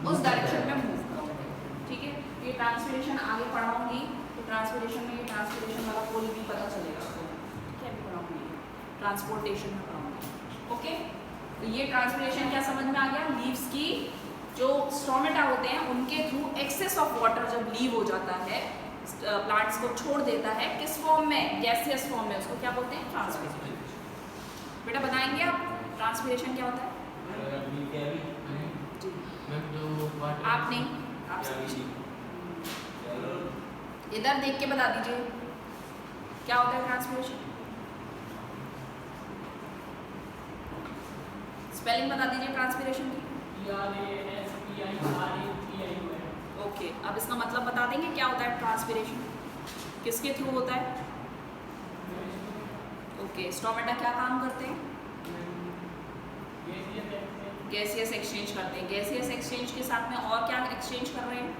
उस डायरेक्शन में मूव करता है, ठीक है। ये ट्रांसपीरेशन आगे पढ़ाऊंगी, तो ट्रांसपीरेशन में ये ट्रांसपीरेशन वाला पोल भी पता चलेगा आपको, क्या भी पढ़ाऊंगी, ट्रांसपोर्टेशन में पढ़ाऊंगी, ओके। तो ये ट्रांसपीरेशन क्या समझ में आ गया? लीव्स की जो स्टोमेटा होते हैं उनके थ्रू एक्सेस ऑफ वाटर जब लीव हो जाता है, प्लांट्स को छोड़ देता है, किस फॉर्म में? गैसियस फॉर्म में, उसको क्या बोलते हैं? ट्रांसपीरेशन। बेटा बताएंगे आप ट्रांसपीरेशन क्या होता है? आप नहीं, आप इधर देख के बता दीजिए क्या होता है ट्रांसपीरेशन। स्पेलिंग बता दीजिए ट्रांसपीरेशन की। ओके, अब इसका मतलब बता देंगे क्या होता है ट्रांसपीरेशन, किसके थ्रू होता है? ओके, स्टोमेटा क्या काम करते हैं? गैसियस एक्सचेंज करते हैं। गैसियस एक्सचेंज के साथ में और क्या एक्सचेंज कर रहे हैं?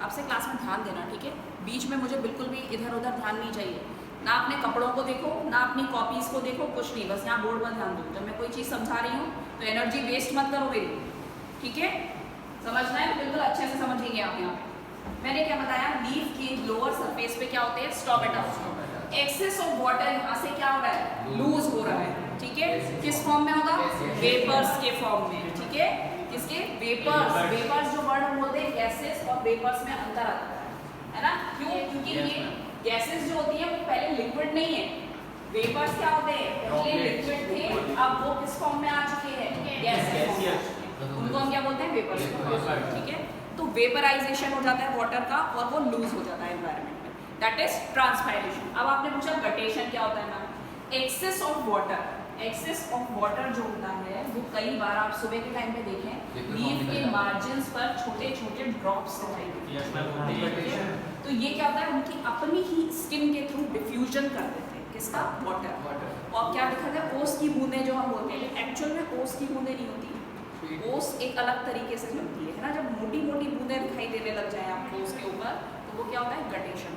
आपसे क्लास में ध्यान देना, ठीक है। बीच में मुझे बिल्कुल भी इधर उधर ध्यान नहीं चाहिए, ना अपने कपड़ों को देखो, ना अपनी कॉपीज को देखो, कुछ नहीं, बस यहाँ बोर्ड पर ध्यान दो। जब मैं कोई चीज़ समझा रही हूँ तो एनर्जी वेस्ट मत करो मेरी, ठीक है। समझना है बिल्कुल अच्छे से समझेंगे आप। यहाँ पे मैंने क्या बताया? लीफ की लोअर सरफेस पे क्या होते हैं? स्टोमेटा। एक्सेस ऑफ वाटर यहाँ से क्या हो रहा है? लूज हो रहा है, ठीक है। किस फॉर्म में होगा? वेपर्स के फॉर्म में, ठीक है। किसके? वेपर्स। वेपर्स जो वर्ड हम बोलते हैं गैसेस और वेपर्स में अंतर आता है ना। क्यों? क्योंकि ये गैसेस जो होती है वो पहले लिक्विड नहीं है। वेपर्स क्या होते हैं? पहले लिक्विड थे, अब वो किस फॉर्म में आ चुके हैं? गैसेस। उनको हम क्या बोलते हैं? वेपर्स, ठीक है। तो वेपराइजेशन हो जाता है वाटर का और वो लूज हो जाता है एनवायरनमेंट में, दैट इज ट्रांसपायरेशन। अब आपने पूछा गटेशन क्या होता है ma'am? Excess of water. Excess of water जो होता है वो कई बार आप सुबह के टाइम पे देखें लीफ के मार्जिन्स पर छोटे छोटे ड्रॉप्स दिखाई देते हैं। तो ये क्या होता है? उनकी अपनी ही स्किन के थ्रू डिफ्यूजन कर देते हैं, किसका? वाटर। और क्या दिखाते हैं? ओस की बूंदें जो हम बोलते हैं, एक्चुअल में ओस की बूंदें नहीं होती, ओस एक अलग तरीके से जमती है ना। जब मोटी मोटी बूंदें दिखाई देने लग जाए आपको उसके ऊपर, तो वो क्या होता है? गटेशन।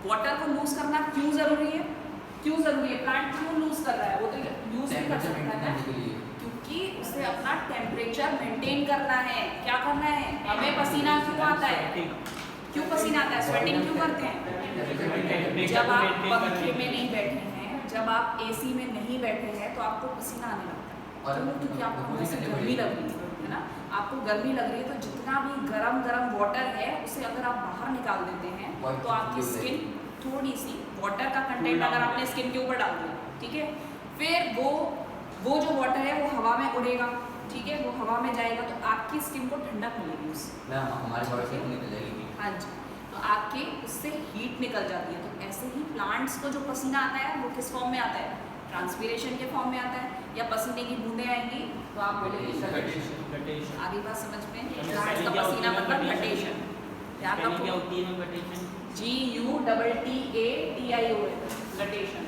वाटर को लूज करना क्यों जरूरी है? क्यों जरूरी है? प्लांट क्यों लूज कर रहा है? वो तो यूज नहीं कर सकता है ना, के लिए क्योंकि उसे अपना टेम्परेचर मेंटेन करना है। क्या करना है? हमें पसीना क्यों आता है? क्यों पसीना आता है? स्वेटिंग क्यों करते हैं? जब आप पंखे में नहीं बैठे हैं, जब आप एसी में नहीं बैठे हैं, तो आपको पसीना आने लगता है और क्योंकि आपको अंदर से गर्मी लग रही है ना, आपको गर्मी लग रही है, तो जितना भी गरम वाटर है उसे अगर आप बाहर निकाल देते हैं तो आपकी स्किन थोड़ी सी वाटर का कंटेंट अगर आपने स्किन के ऊपर डाल दिया, ठीक है, फिर वो जो वाटर है वो हवा में उड़ेगा, ठीक है, वो हवा में जाएगा तो आपकी स्किन को ठंडक मिलेगी उससे। हमारे बॉडी से निकल जाएगी। हाँ जी, तो आपके उससे हीट निकल जाती है। तो ऐसे ही प्लांट्स को जो पसीना आता है वो किस फॉर्म में आता है? ट्रांसपीरेशन के फॉर्म में आता है, या पसीने की बूंदें आएंगी तो आप बोलेंगे। आगे बात समझ में? प्लांट्स का पसीना मतलब घटेशन। याद क्या रखो, होती है घटेशन? GUTTATION, घटेशन।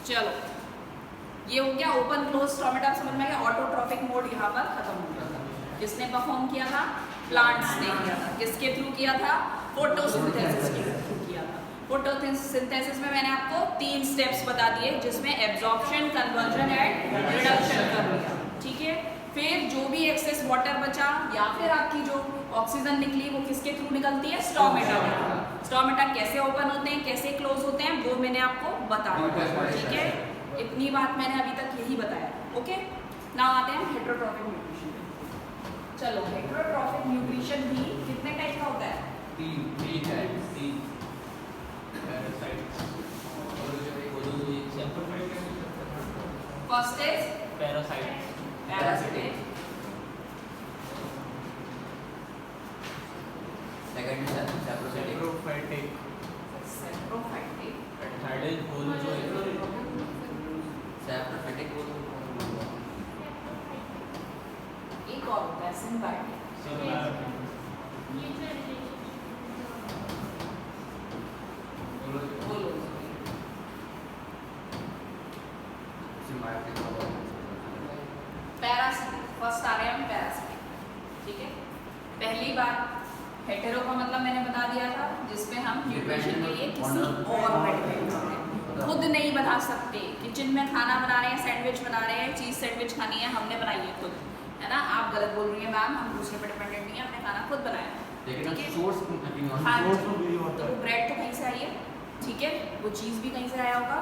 चलो, ये हो गया ओपन क्लोज स्टोमेटा, समझ में आ गया? ऑटोट्रॉफिक मोड यहाँ पर खत्म हो गया। किसने परफॉर्म किया था? प्लांट्स ने किया था। किसके थ्रू किया था? फोटोसिंथेसिस के थ्रू किया था। फोटोसिंथेसिस में मैंने आपको 3 स्टेप्स बता दिए, जिसमें एब्जॉर्प्शन, कन्वर्जन एंड रिडक्शन कर लिया, ठीक है। फिर जो भी एक्सेस वाटर बचा या फिर आपकी जो ऑक्सीजन निकली वो किसके थ्रू निकलती है? स्टोमेटा के थ्रू। स्टोमेटा कैसे ओपन होते हैं, कैसे क्लोज होते हैं, वो मैंने आपको बता दिया, ठीक है। इतनी बात मैंने अभी तक यही बताया, ओके। नाउ आते हैं हेटेरोट्रॉफिक न्यूट्रिशन। चलो, हेटेरोट्रॉफिक न्यूट्रिशन भी कितने टाइप का होता है? 3 first is parasite, parasitic, second is saprophytic, saprophytic, third is holozoic, saprophytic एक और होता है सिम्बायोटिक। पैरासिटिक, फर्स्ट आ रहे हैं हम पैरासिटिक, ठीक है। पहली बात, हेटेरो का मतलब मैंने बता दिया था, जिसमें हम न्यूट्रिशन के लिए किसी और पे डिपेंड होते हैं, खुद नहीं बना सकते। किचन में खाना बना रहे हैं, सैंडविच बना रहे हैं, चीज़ सैंडविच खानी है, हमने बनाई है खुद, है ना। आप गलत बोल रही हैं मैम, हम दूसरे पे डिपेंडेंट नहीं है, हमने खाना खुद बनाया है, लेकिन ठीक है। सोर्स हाँ जी, तो वो ब्रेड तो कहीं से आई है, ठीक है, वो चीज़ भी कहीं से आया होगा।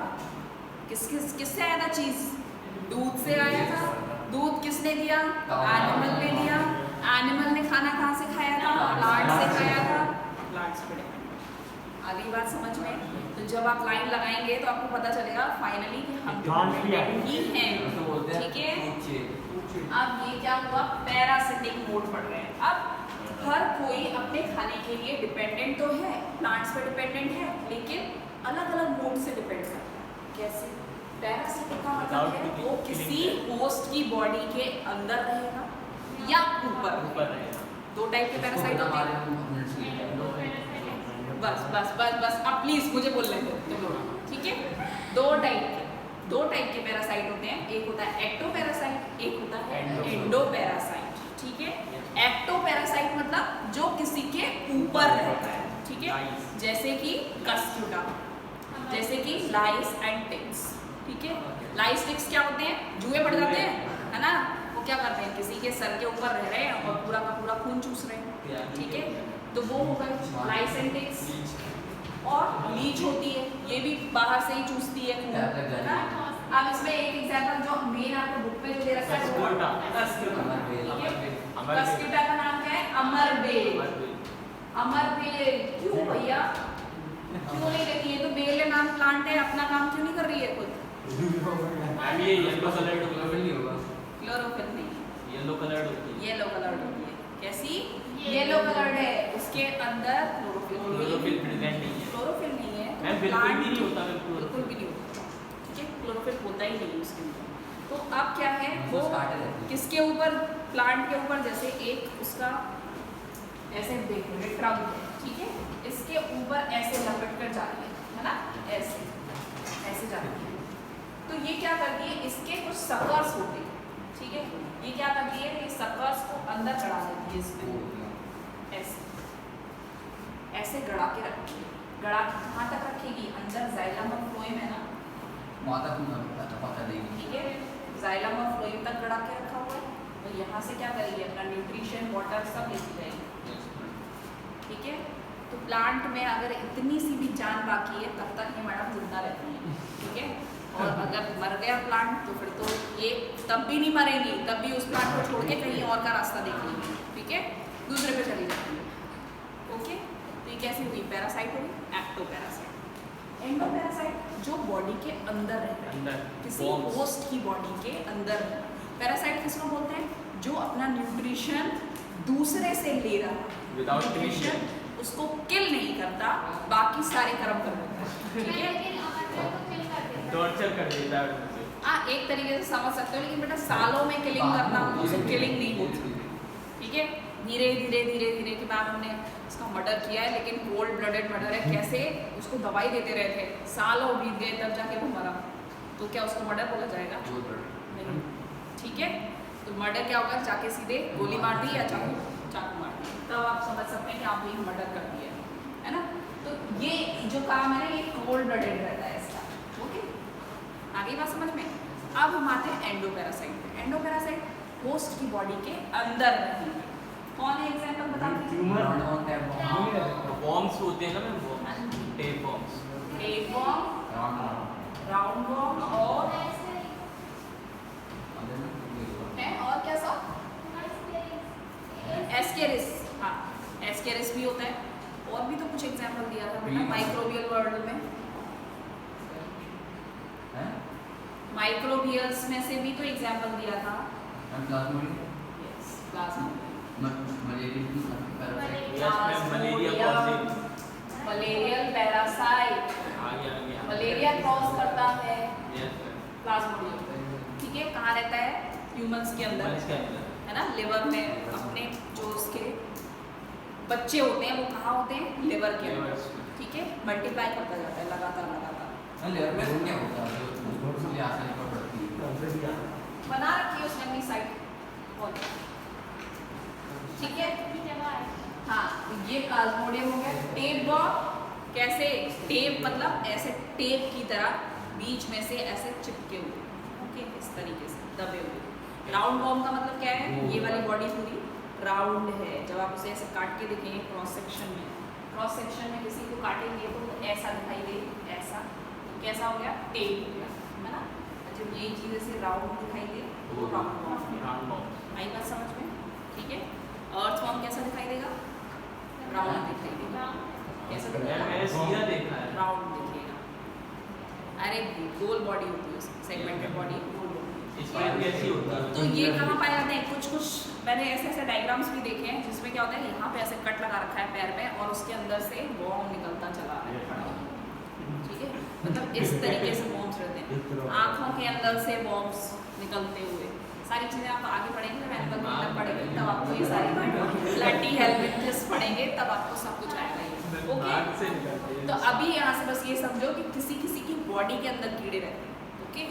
किससे आया था चीज़? दूध से आया था। दूध किसने दिया? एनिमल ने दिया। एनिमल ने खाना कहाँ से खाया था? प्लांट से खाया था। प्लांट्स पे डिपेंड। आगे बात समझ में? तो जब आप लाइन लगाएंगे तो आपको पता चलेगा फाइनली कि हम डिपेंडेंट ही हैं, ठीक है। अब ये क्या हुआ? पैरासिटिक मोड पढ़ रहे हैं। अब हर कोई अपने खाने के लिए डिपेंडेंट तो है, प्लांट्स पे डिपेंडेंट है, लेकिन अलग अलग मोड से डिपेंड करता है। कैसे? पैरासिटिक का मतलब है वो किसी होस्ट की बॉडी के अंदर रहेगा या ऊपर रहेगा। 2 टाइप के पैरासाइट होते हैं। बस अब प्लीज मुझे बोल लेते हो, ठीक है। 2 टाइप के पैरासाइट होते हैं। एक होता है एक्टोपैरासाइट, एक होता है एंडोपैरासाइट, ठीक है। एक्टोपैरासाइट मतलब जो किसी के ऊपर रहता है, ठीक है, जैसे कि कस्क्यूटा, जैसे कि लाइस एंड टिक्स, ठीक है। लाइस टिक्स क्या होते हैं? जुए पड़ जाते हैं, है ना। वो क्या करते हैं? किसी के सर के ऊपर रह रहे हैं और पूरा का पूरा खून चूस रहे हैं, ठीक है। तो वो हो गए लाइस एंड टिक्स। और लीच होती है, ये भी बाहर से ही चूसती है खून, है ना। अब इसमें एक एग्जांपल जो मेन आपको बुक पे जो दे रखा है वो कस्क्यूटा, ठीक है। कस्क्यूटा का नाम क्या है? अमरबेल। अमरबेल क्यों भैया? क्यों नहीं कहती? ये तो बेल नाम प्लांट है, अपना काम क्यों नहीं कर रही है खुद? ये येलो कलर्ड नहीं होगा, क्लोरोफिल नहीं, येलो कलर्ड होती है। येलो कलर्ड होती है। कैसी? येलो कलर्ड है, उसके अंदर क्लोरोफिल प्रेजेंट नहीं है। क्लोरोफिल नहीं है, मैम बिल्कुल भी नहीं होता, बिल्कुल भी नहीं होता, ठीक है। क्लोरोफिल होता ही नहीं है उसके अंदर। तो अब क्या है वो किसके ऊपर? प्लांट के ऊपर। जैसे एक उसका ऐसे देखो ट्रंक है, ठीक है, इसके ऊपर ऐसे लपट कर जा रही है ना, ऐसे जा रही है। तो ये क्या करती है, इसके कुछ सकर्स होते हैं, ठीक है, ये क्या करती है, ये सकर्स को अंदर चढ़ा देती है इसमें, ऐसे ऐसे गड़ा के रखती है। गड़ा के कहाँ तक रखेगी, अंदर जाइलम और फ्लोएम है ना, माता को पता नहीं। ठीक है, जाइलम और फ्लोएम तक गड़ा के रखा हुआ है। तो यहाँ से क्या करेगी, अपना न्यूट्रिशन वाटर सब लेती जाएगी, ठीक है। तो प्लांट में अगर इतनी सी भी जान बाकी है तब तक ये मैडम जिंदा रहती है, ठीक है। और अगर मर गया प्लांट तो फिर तो ये तब भी नहीं मरेगी, तब भी उस प्लांट को छोड़ के कहीं और का रास्ता देख लेंगे, ठीक है, दूसरे पे चली जाती है। ओके, तो ये कैसी हुई, पैरासाइट हुई, एक्टोपैरासाइट। एंडोपैरासाइट जो बॉडी के अंदर रहता है, किसी होस्ट की बॉडी के अंदर रहता है। पैरासाइट किसको बोलते हैं, जो अपना न्यूट्रिशन दूसरे से ले रहा है, Without न्यूट्रिशन उसको किल नहीं करता, बाकी सारे कर्म कर देता है, ठीक है। टॉर्चर कर देता है उसे। हाँ, एक तरीके से समझ सकते हो, लेकिन बेटा सालों में किलिंग करना उसे किलिंग नहीं होती, ठीक है। धीरे धीरे धीरे धीरे कि मैम हमने इसका मर्डर किया है, लेकिन कोल्ड ब्लडेड मर्डर है, कैसे उसको दवाई देते रहे थे, सालों बीत गए तब जाके वो मरा, तो क्या उसको मर्डर बोला जाएगा, नहीं, ठीक है। तो मर्डर क्या होगा, जाके सीधे गोली मार दी या चाकू मार दी, तब आप समझ सकते हैं कि आप ये मर्डर कर दिया है ना। तो ये जो काम है ना, ये कोल्ड ब्लडेड रहता है इसका, ओके। आगे बात समझ में। अब हम आते हैं एंडोपैरासाइट पे। एंडोपैरासाइट होस्ट की बॉडी के अंदर रहती है। कौन है एग्जांपल बता दीजिए। वॉर्म्स होते हैं ना ma'am, worms, tape worms, tapeworm, roundworm और है और क्या सा, एस्केरिस। हाँ, एस्केरिस भी होता है। और भी तो कुछ एग्जांपल दिया था बेटा माइक्रोबियल वर्ल्ड में, माइक्रोबियल्स में से भी तो एग्जांपल दिया था। Yes, malarial parasite, malaria cross करता है प्लाज्मोडियम, ठीक है। कहाँ रहता है, ह्यूमंस के अंदर, है ना, लिवर में। अपने जो उसके बच्चे होते हैं वो कहाँ होते हैं, लिवर के अंदर, ठीक है। मल्टीप्लाई करता जाता है लगातार लगातार। लिवर में क्या होता है, बना रखी है उसने अपनी साइट, ठीक है। हाँ, ये प्लाज्मोडियम हो गया। टेप वर्म कैसे, टेप मतलब ऐसे टेप की तरह बीच में से ऐसे चिपके हुए, ओके, इस तरीके से दबे हुए। राउंड वर्म का मतलब क्या है, ये वाली बॉडी पूरी राउंड है। जब आप उसे ऐसे काट के देखेंगे क्रॉस सेक्शन में किसी को काटेंगे तो ऐसा दिखाई दे, ऐसा, तो कैसा हो गया, टेप हो गया, है ना। जब यही चीज़ ऐसे राउंड दिखाई दे तो राउंड वर्म आई बात समझ में, ठीक है। अर्थ वर्म कैसा दिखाई देगा, राउंड दिखाई देगा, कैसा दिखेगा, सीधा देखा है, राउंड दिखेगा। अरे गोल बॉडी होती है उसकी, सेगमेंटेड बॉडी, गोल बॉडी। स्पाइन कैसी होती है, तो ये कहाँ पाए जाते हैं, कुछ मैंने ऐसे डायग्राम्स भी देखे हैं जिसमें क्या होता है, यहाँ पे ऐसे कट लगा रखा है पैर में और उसके अंदर से वर्म निकलता चला रहा है, ठीक है। मतलब इस तरीके से वर्म्स रहते हैं, आँखों के अंदर से वर्म्स निकलते हुए। सारी चीज़ें आप आगे पढ़ेंगे, मैनुअल में पढ़ेंगे तब आपको ये सारी ब्लडी हेल्मिंथस पढ़ेंगे तब आपको सब कुछ आएगा ये, ओके। तो अभी यहाँ से बस ये समझो कि किसी किसी की बॉडी के अंदर कीड़े रहते हैं, ओके,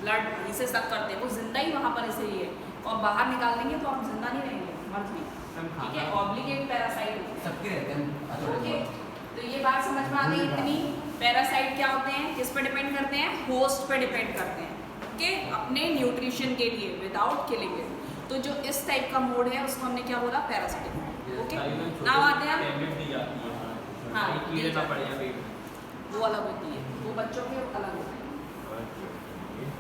ब्लड इसे सक करते हैं, वो जिंदा ही वहाँ पर इसीलिए, और बाहर निकाल देंगे तो आप जिंदा नहीं रहेंगे, मर जाएंगे, ठीक है। ऑब्लिगेट पैरासाइट सबके रहते हैं, ओके। तो ये बात समझ में आ गई इतनी। पैरासाइट क्या होते हैं, किस पे डिपेंड करते हैं, होस्ट पे डिपेंड करते हैं, ओके, अपने न्यूट्रिशन के लिए विदाउट किलिंग इट। तो जो इस टाइप का मोड है उसको हमने क्या बोला, पैरासाइटिक मोड, ओके। नाउ आते हैं, हाँ, कीड़े ना पड़ जाए, वो अलग होती है, वो बच्चों के अलग होते हैं,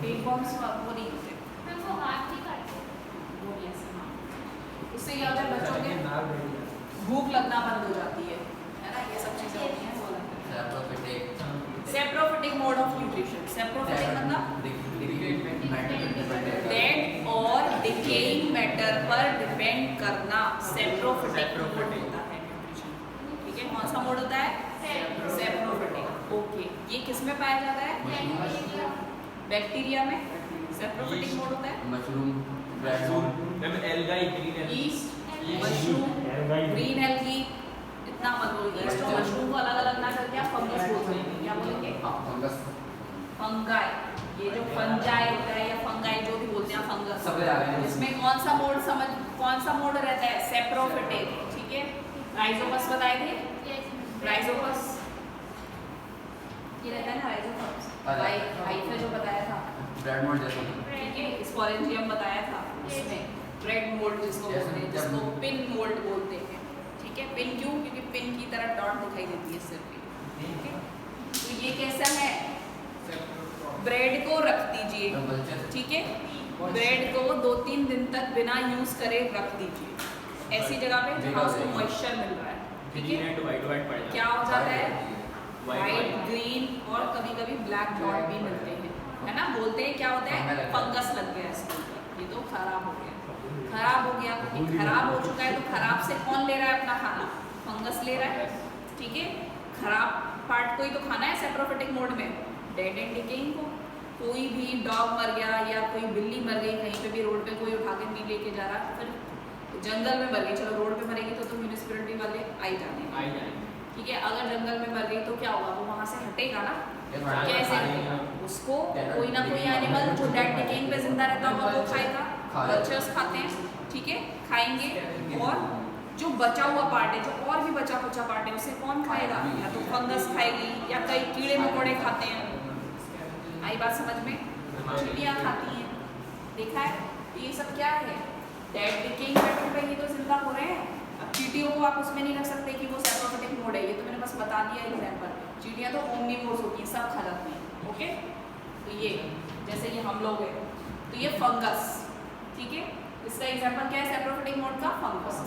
टेपवर्म्स वो नहीं होते, वो नहीं ऐसे, हाँ। उससे क्या होता है, बच्चों के भूख लगना बंद हो जाती है ना, ये सब चीज़ें होती हैं, वो अलग है। Saprophytic mode of nutrition, saprophytic मतलब डेड और डिकेइंग मैटर पर डिपेंड करना, सेप्रोफिटिक मोड होता है न्यूट्रिशन, ठीक है। कौन सा मोड होता है, सेप्रोफिटिक, ओके। ये किस में पाया जाता है, बैक्टीरिया में सेप्रोफिटिक मोड होता है। Mushroom, algae, green east, mushroom, green algae, इतना मत बोलिए, ईस्ट और मशरूम को अलग अलग ना करके आप फंगस बोल देंगे, क्या बोलेंगे, फंगस, फंगाई, ये जो फंजाई होता है या फंगाई जो भी बोलते हैं फंगस, सब आ गए। इसमें कौन सा मोड रहता है? सेप्रोफिटिक, ठीक है। राइजोपस बताए थे, राइजोपस ये रहता है ना, राइजोपस हाइफा जो बताया था, ब्रेड मोल्ड जैसा। ठीक है। स्पोरेंजियम बताया था, उसमें ब्रेड मोल्ड जिसको बोलते हैं, जिसको पिन मोल्ड बोलते हैं, ठीक है। पिन क्यों? क्योंकि पिन की तरह डॉट दिखाई देती है सिर पे, ठीक है। तो ये कैसा है? ब्रेड को रख दीजिए, ठीक है। ब्रेड को 2-3 दिन तक बिना यूज करे रख दीजिए ऐसी जगह पे जहाँ उसको मॉइस्चर मिल रहा है, ठीक है। क्या हो जाता है? वाइट, ग्रीन और कभी कभी ब्लैक डॉट भी मिलते हैं, है ना। बोलते हैं क्या होता है? फंगस लग गया इसके ऊपर, ये तो खराब हो गया। खराब हो गया, खराब हो चुका है तो खराब से कौन ले रहा है अपना खाना? फंगस ले रहा है, ठीक है। खराब पार्ट को ही तो खाना है सेप्रोफिटिक मोड में, डेड एंड डिकेइंग को। कोई भी डॉग मर गया या कोई बिल्ली मर गई, कहीं पे भी रोड पे कोई उठा के नहीं लेके जा रहा, फिर जंगल में मर गई, चलो रोड पे मरेगी तो म्यूनिसिपैलिटी वाले आई जाने, ठीक है। अगर जंगल में मर गई तो क्या होगा? वो वहाँ से हटेगा ना, कैसे हटेगा? उसको कोई ना कोई एनिमल जो डेड डिकेइंग पे जिंदा रहता होगा वो खाएगा, कल्चर्स खाते हैं, ठीक है, खाएंगे। और जो बचा हुआ पार्ट है, जो और भी बचा कुचा पार्ट है, उसे कौन खाएगा? या तो फंगस खाएगी या कई कीड़े मकोड़े खाते हैं। आई बात समझ में? चींटियाँ खाती हैं, देखा है। ये सब क्या है? डेड डिकेइंग मैटर पे ही तो जिंदा हो रहे हैं। अब चींटियों को आप उसमें नहीं रख सकते कि वो सेप्रोफिटिक मोड है, ये तो मैंने बस बता दिया एग्जाम्पल। चींटियाँ तो ओमनिवोर्स होती हैं, सब खा जाती हैं, ओके। तो ये जैसे ये हम लोग हैं, तो ये फंगस, ठीक है। इसका एग्जाम्पल क्या है सेप्रोफिटिक मोड का? फंगस।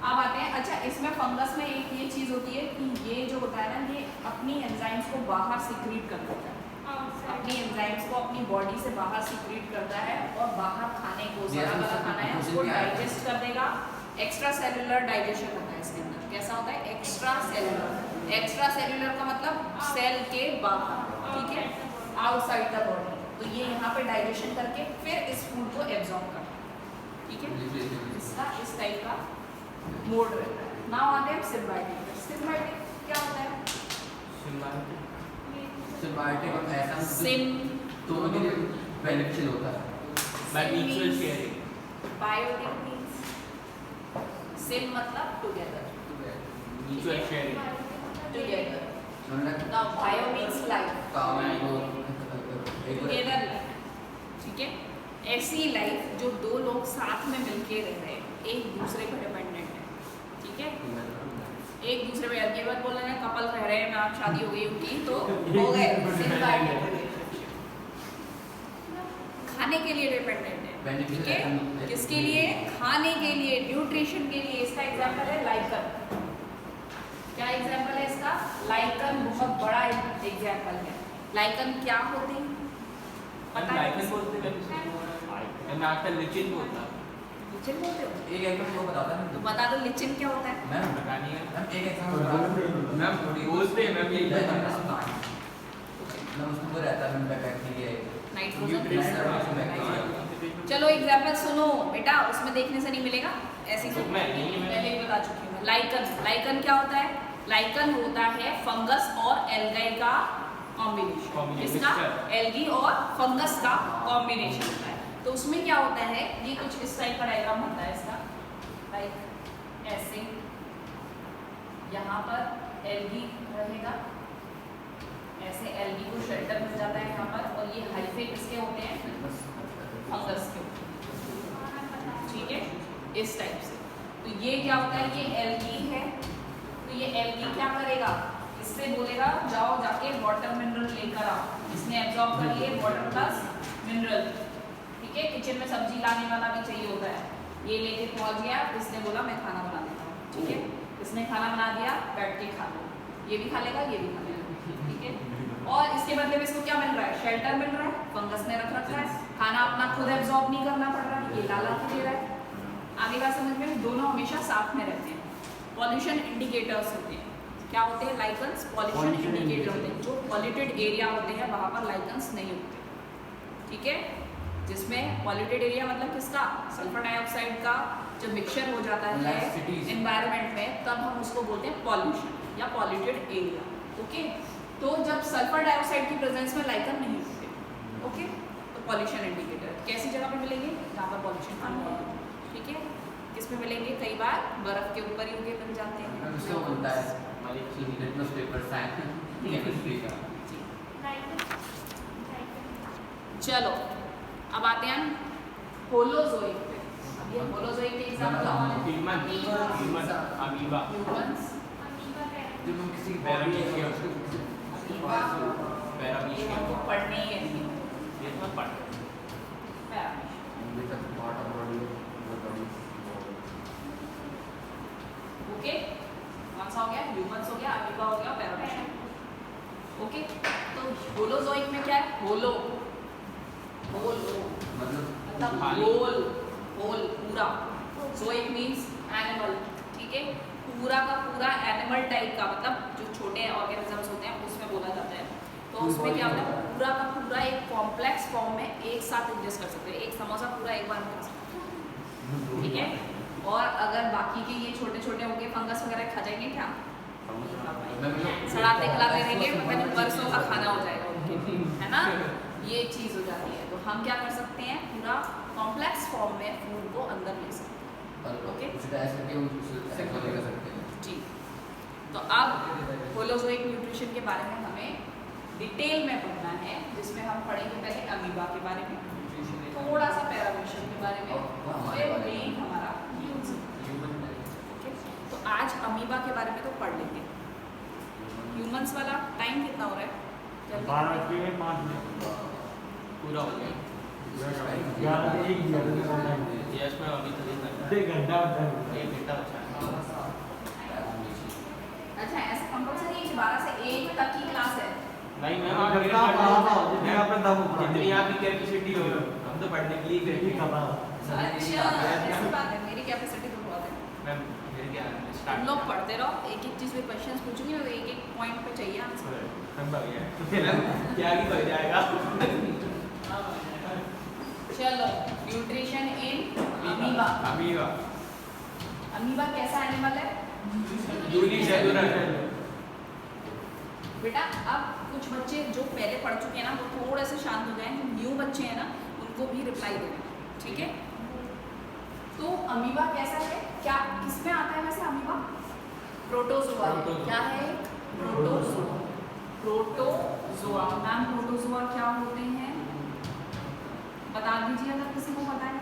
अब आते हैं, अच्छा इसमें फंगस में एक ये चीज़ होती है कि ये जो होता है ना, ये अपनी एंजाइम्स को बाहर सीक्रेट कर देता है, अपनी एंजाइम्स को अपनी बॉडी से बाहर सीक्रेट करता है और बाहर खाने को, जरा बड़ा खाना है उसको डाइजेस्ट कर देगा। एक्स्ट्रा सेलुलर डाइजेशन होता है इसके अंदर। कैसा होता है? Extra cellular. एक्स्ट्रा सेलुलर का मतलब सेल के बाहर, ठीक है, आउटसाइड द बॉडी। तो ये यहाँ पे डाइजेशन करके फिर इस फूड को एब्जॉर्ब करता है, ठीक है। इसका इस टाइप का मोड रहता है। नाउ आते हैं सिम्बायोटिक। सिम्बायोटिक क्या होता है? सिम्बायोटिक और ऐसा सिम दोनों के लिए बेनिफिशियल होता है। But mutual sharing. Biotic means sym मतलब टुगेदर, Mutual sharing. टुगेदर। मतलब नाउ बायो मींस लाइफ, काम को टुगेदर लाइफ, ठीक है। ऐसी लाइफ जो दो लोग साथ में मिलके रह रहे हैं, एक दूसरे पर डिपेंडेंट है, ठीक है। एक दूसरे पे ये बात बोल रहे हैं कपल रह रहे हैं, आप शादी हो गई उनकी तो हो गए सिम्बायोटिक रिलेशनशिप। खाने के लिए डिपेंडेंट है, ठीक है। किसके लिए? खाने के लिए, न्यूट्रिशन के लिए। इसका एग्जांपल है लाइकन। क्या एग्जांपल है इसका? लाइकन बहुत बड़ा एग्जांपल है। लाइकन क्या होते हैं पता है? लाइकन बोलते हैं, मैं आजकल लिचिन बोलता हूँ। लिचिन बोलते हो? एक एग्जांपल वो बताता है तो बता दो लिचिन क्या होता है? मैम पता नहीं है। मैम एक एग्जांपल बता मैम बोलते हैं, मैम यही मैम उसमें वो रहता है मैम बैक्टीरिया नाइट्रोजन। चलो एग्जांपल सुनो बेटा, उसमें देखने से नहीं मिलेगा, ऐसी सुनो। मैं नहीं, मैं पहले ही बता चुकी हूँ। लाइकन, लाइकन क्या होता है? लाइकन होता है फंगस और एल्गाई का कॉम्बिनेशन। इसका एल्गी और फंगस का कॉम्बिनेशन होता है। तो उसमें क्या होता है, ये कुछ इस टाइप का डायग्राम होता है इसका, लाइक ऐसे। यहाँ पर एल्गी रहेगा, ऐसे एल्गी को शेल्टर मिल जाता है यहाँ पर, और ये हाइफे किसके होते हैं? फंगस के होते हैं, ठीक है, इस टाइप से। तो ये क्या होता है? ये एल्गी है, तो ये एल्गी क्या करेगा? इससे बोलेगा जाओ जाके वाटर मिनरल लेकर आओ। इसने एब्जॉर्ब कर लिए वाटर प्लस मिनरल, ठीक है। किचन में सब्जी लाने वाला भी चाहिए होता है, ये लेके पहुंच गया, इसने बोला मैं खाना बना देता हूँ, ठीक है। इसने खाना बना दिया, बैठ के खा लो, ये भी खा लेगा, ये भी खा लेगा, ठीक है। और इसके बदले में इसको क्या मिल रहा है? शेल्टर मिल रहा है, फंगस ने रख रखा है, खाना अपना खुद एब्जॉर्ब नहीं करना पड़ रहा है, ये ला के दे रहा है। आगे बात समझ में? दोनों हमेशा साथ में रहते हैं। पॉल्यूशन इंडिकेटर्स होते हैं। क्या होते हैं? लाइकन्स पॉल्यूशन इंडिकेटर होते हैं। जो पॉल्यूटेड एरिया होते हैं वहाँ पर लाइकन्स नहीं होते, ठीक है। जिसमें पॉल्यूटेड एरिया मतलब किसका? सल्फर डाइऑक्साइड का जब मिक्सचर हो जाता है एनवायरनमेंट में, तब हम उसको बोलते हैं पॉल्यूशन या पॉल्यूटेड एरिया, ओके। तो जब सल्फर डाइऑक्साइड की प्रेजेंस में लाइकन नहीं होते, ओके, तो पॉल्यूशन इंडिकेटर कैसी जगह पे मिलेंगे? जहाँ पर पॉल्यूशन कम हो, ठीक है। किस में मिलेंगे? कई बार बर्फ के ऊपर ही उगे मिल जाते हैं। उससे बनता है लिटमस पेपर साइंस केमिस्ट्री का। चलो अब आते हैं होलोजोइक पे। अब ये होलोजोइक के एग्जांपल कौन है? अमीबा ह्यूमंस, जो हम किसी की बॉडी में अमीबा, ये हमको पढ़ने ही है, ये तो पढ़ paramecium. Part of body okay, कौन सा हो गया? ह्यूमंस हो गया, अमीबा हो गया, पैरामीशियम। ओके, तो होलोजोइक में क्या है? होलो, मतलब होल, होल पूरा। जोइक मीन्स एनिमल, ठीक है। पूरा का पूरा एनिमल टाइप का, मतलब जो छोटे ऑर्गेनिजम्स होते हैं उसमें बोला जाता है। तो उसमें क्या होता है? पूरा का पूरा एक कॉम्प्लेक्स फॉर्म में एक साथ एडजस्ट कर सकते हैं। एक समोसा पूरा एक बार में खा सकते हैं, ठीक है। और अगर बाकी के ये छोटे छोटे होंगे, फंगस वगैरह खा जाएंगे क्या? सड़ाते खिलाते रहेंगे, पता नहीं वर्षों का खाना हो जाएगा उनके, है ना। ये चीज़ हो जाती है। तो हम क्या कर सकते हैं? पूरा कॉम्प्लेक्स फॉर्म में फूड को अंदर ले सकते हैं। ओके, जी। तो अब होलोजोइक न्यूट्रिशन के बारे में हमें डिटेल में पढ़ना है, जिसमें हम पढ़ेंगे पहले अमीबा के बारे में, थोड़ा सा पैरामीशियम के बारे में, फिर मेन हमारा ओके। तो आज अमीबा के बारे में तो पढ़ लेंगे। ह्यूमंस वाला टाइम कितना हो रहा है? 12:05 पूरा हो गया। यस मैं अभी तो एक घंटा एक घंटा बचा है। अच्छा, ऐसा कंपल्सरी है कि 12 से 1 तक की क्लास है? नहीं मैम, हाँ, आप जब तक पढ़ा था, जितनी आपने दम पढ़ा जितनी दी। आपकी कैपेसिटी हो, हम तो पढ़ने के लिए ठीक गए। था। अच्छा, ऐसी बात है। मेरी कैपेसिटी तो बहुत है। मैम मेरे क्या तुम स्टार्ट लोग पढ़ते रहो, एक एक चीज़ पे क्वेश्चंस पूछूंगी ना, तो एक एक पॉइंट पे चाहिए आंसर। संभव है क्या ही पड़ जाएगा। चलो, nutrition in amoeba. Amoeba amoeba कैसा एनिमल है? यूनिसेलुलर बेटा अब कुछ बच्चे जो पहले पढ़ चुके हैं ना, वो थोड़े से शांत हो जाएं। जो न्यू बच्चे हैं ना, उनको भी रिप्लाई देना, ठीक है। तो अमीबा कैसा है? क्या किसमें आता है वैसे अमीबा? प्रोटोजोआ। क्या है? प्रोटोजोआ। प्रोटोजोआ। मैम प्रोटोजोआ क्या होते हैं? बता दीजिए अगर किसी को पता है।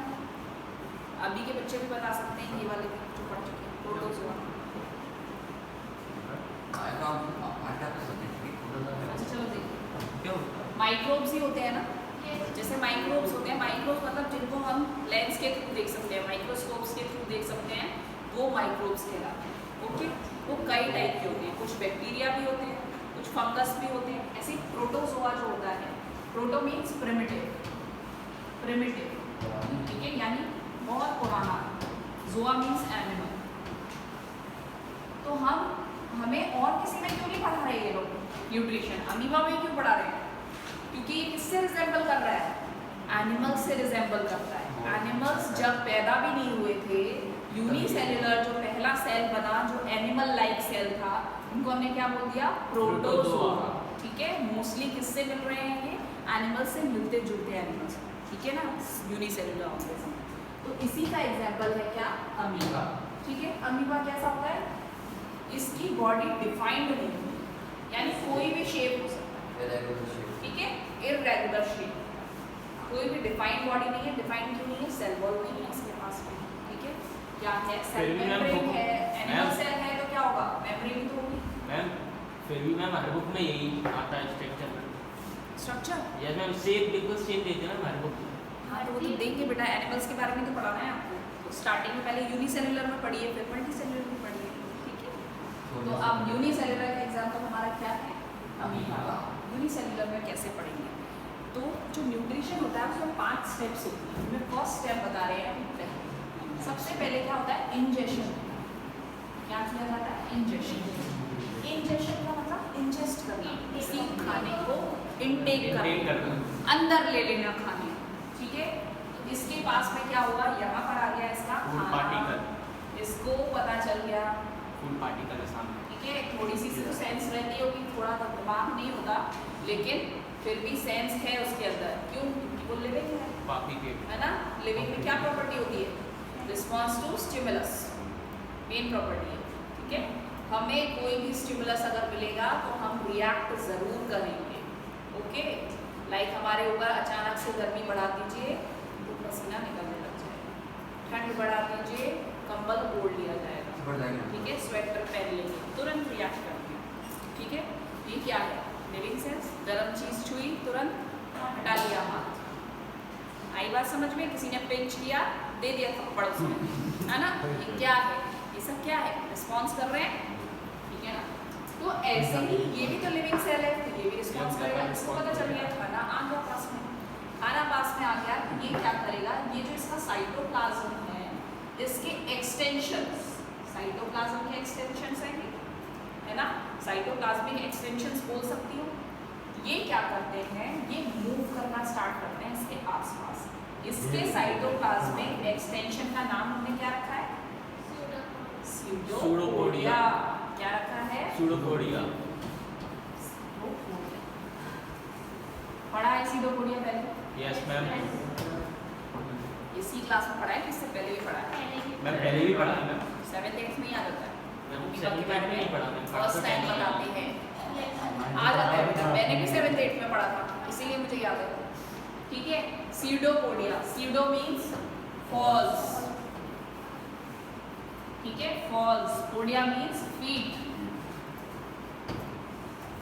अभी के बच्चे भी बता सकते हैं, ये वाले भी जो पढ़ चुके हैं। प्रोटोजोआ। अच्छा चलो देखिए, क्यों? माइक्रोब्स ही होते हैं ना। जैसे माइक्रोब्स होते हैं, माइक्रोब्स मतलब जिनको हम लेंस के थ्रू देख सकते हैं, माइक्रोस्कोप्स के थ्रू देख सकते हैं, वो माइक्रोब्स कहलाते हैं। ओके, वो कई टाइप के होते हैं। कुछ बैक्टीरिया भी होते हैं, कुछ फंगस भी होते हैं। ऐसे प्रोटोजोआ जो होता है, प्रोटो मीन्स प्रिमिटिव, प्रिमिटिव, ठीक है, यानी बहुत पुराना। जोआ मीन्स एनिमल। तो हमें और किसी में क्यों नहीं पढ़ा रहे ये लोग न्यूट्रिशन? अमीबा में क्यों पढ़ा रहे हैं? क्योंकि ये किससे रिजेंबल कर रहा है? एनिमल्स से रिजेंबल करता है। एनिमल्स जब पैदा भी नहीं हुए थे, यूनिसेल्युलर जो पहला सेल बना, जो एनिमल लाइक सेल था, उनको हमने क्या बोल दिया? प्रोटोजोआ, ठीक है। मोस्टली किससे मिल रहे हैं? ये एनिमल्स से मिलते जुलते एनिमल्स, ठीक है ना, यूनिसेल्युलर ऑर्गेनिज्म। तो इसी का एग्जाम्पल है क्या? अमीबा, ठीक है। अमीबा कैसा होता है? इसकी बॉडी डिफाइंड नहीं होती, यानी कोई भी शेप हो सकता है, ठीक है, इररेगुलर शेप। कोई भी डिफाइंड बॉडी नहीं है। डिफाइंड क्यों नहीं है? सेल वॉल नहीं है इसके पास में, ठीक है। क्या है? सेल मेम्ब्रेन है। एनिमल सेल है तो क्या होगा? मेम्ब्रेन तो होगी। मैम फिर भी मैम हर बुक में यही आता है स्ट्रक्चर। यस मैम, सेम बिल्कुल सेम देते हैं ना हमारे बुक में। हाँ तो वो तो देंगे बेटा, एनिमल्स के बारे में तो पढ़ाना है आपको। तो स्टार्टिंग में पहले यूनिसेल्युलर में पढ़िए, फिर मल्टीसेल्युलर में पढ़िए, ठीक है। तो अब यूनिसेल्युलर का एग्जाम्पल हमारा क्या है? अमीबा। यूनिसेल्युलर में कैसे पढ़ेंगे? तो जो न्यूट्रिशन होता है उसमें 5 स्टेप्स होती हैं। हमें फर्स्ट स्टेप बता रहे हैं अभी पहले। सबसे पहले क्या होता है? इंजेशन। क्या किया जाता है? इंजेशन। इंजेशन का मतलब इंजेस्ट करना, किसी खाने को इनटेक करना, अंदर ले लेना खाने, ठीक है। तो इसके पास में क्या हुआ? यहाँ पर आ गया इसका फूड पार्टिकल, इसको पता चल गया, फूड पार्टिकल है सामने, ठीक है। थोड़ी सी तो सेंस रहती होगी, थोड़ा तो दिमाग नहीं होता, लेकिन फिर भी सेंस है उसके अंदर, क्यों? क्योंकि वो लिविंग है ना। लिविंग में क्या प्रॉपर्टी होती है? Response to stimulus, main property है। ठीक है, हमें कोई भी स्टिमुलस अगर मिलेगा तो हम रिएक्ट ज़रूर करेंगे। ओके, लाइक हमारे ऊपर अचानक से गर्मी बढ़ा दीजिए तो पसीना निकलने लग जाएगा, ठंड बढ़ा दीजिए कंबल ओढ़ लिया जाएगा, ठीक है, स्वेटर पहन लेंगे, तुरंत रिएक्ट करते हैं। ठीक है, ये क्या है? Living sense. गर्म चीज़ छुई तुरंत हटा लिया हाथ। आई बात समझ में? किसी ने पिंच किया, दे दिया थप्पड़ उसमें, है ना। ये क्या है? ये सब क्या है? रिस्पॉन्स कर रहे हैं, ठीक है ना। तो ऐसे ही ये भी तो लिविंग सेल है, तो ये भी रिस्पॉन्स करेगा। इसको पता चल गया खाना आ गया पास में, खाना पास में आ गया तो ये क्या करेगा? ये जो इसका साइटोप्लाज्म है, इसके एक्सटेंशंस, साइटोप्लाज्म के एक्सटेंशंस हैं ये, है ना। साइटोप्लाज्मिक एक्सटेंशंस बोल सकती हूँ। ये क्या करते हैं? ये मूव करना स्टार्ट करते हैं इसके आसपास। इसके साइटोप्लाज्मिक एक्सटेंशन का नाम हमने क्या रखा है? स्यूडोपोडिया। क्या रखा है? स्यूडोपोडिया। पढ़ा है स्यूडोपोडिया पहले? यस मैम, इसी क्लास में पढ़ा है कि इससे पहले भी पढ़ा है? मैं पहले भी पढ़ा है मैम। 7th 8th में याद होता है, सेकंड में नहीं पढ़ा मैम, फर्स्ट टाइम बताते हैं, आ जाता है बेटा। मैंने भी 7th 8th में पढ़ा था, इसीलिए मुझे याद है। ठीक है, स्यूडोपोडिया, स्यूडो मीन्स फॉल्स, ठीक है, false, podia means feet.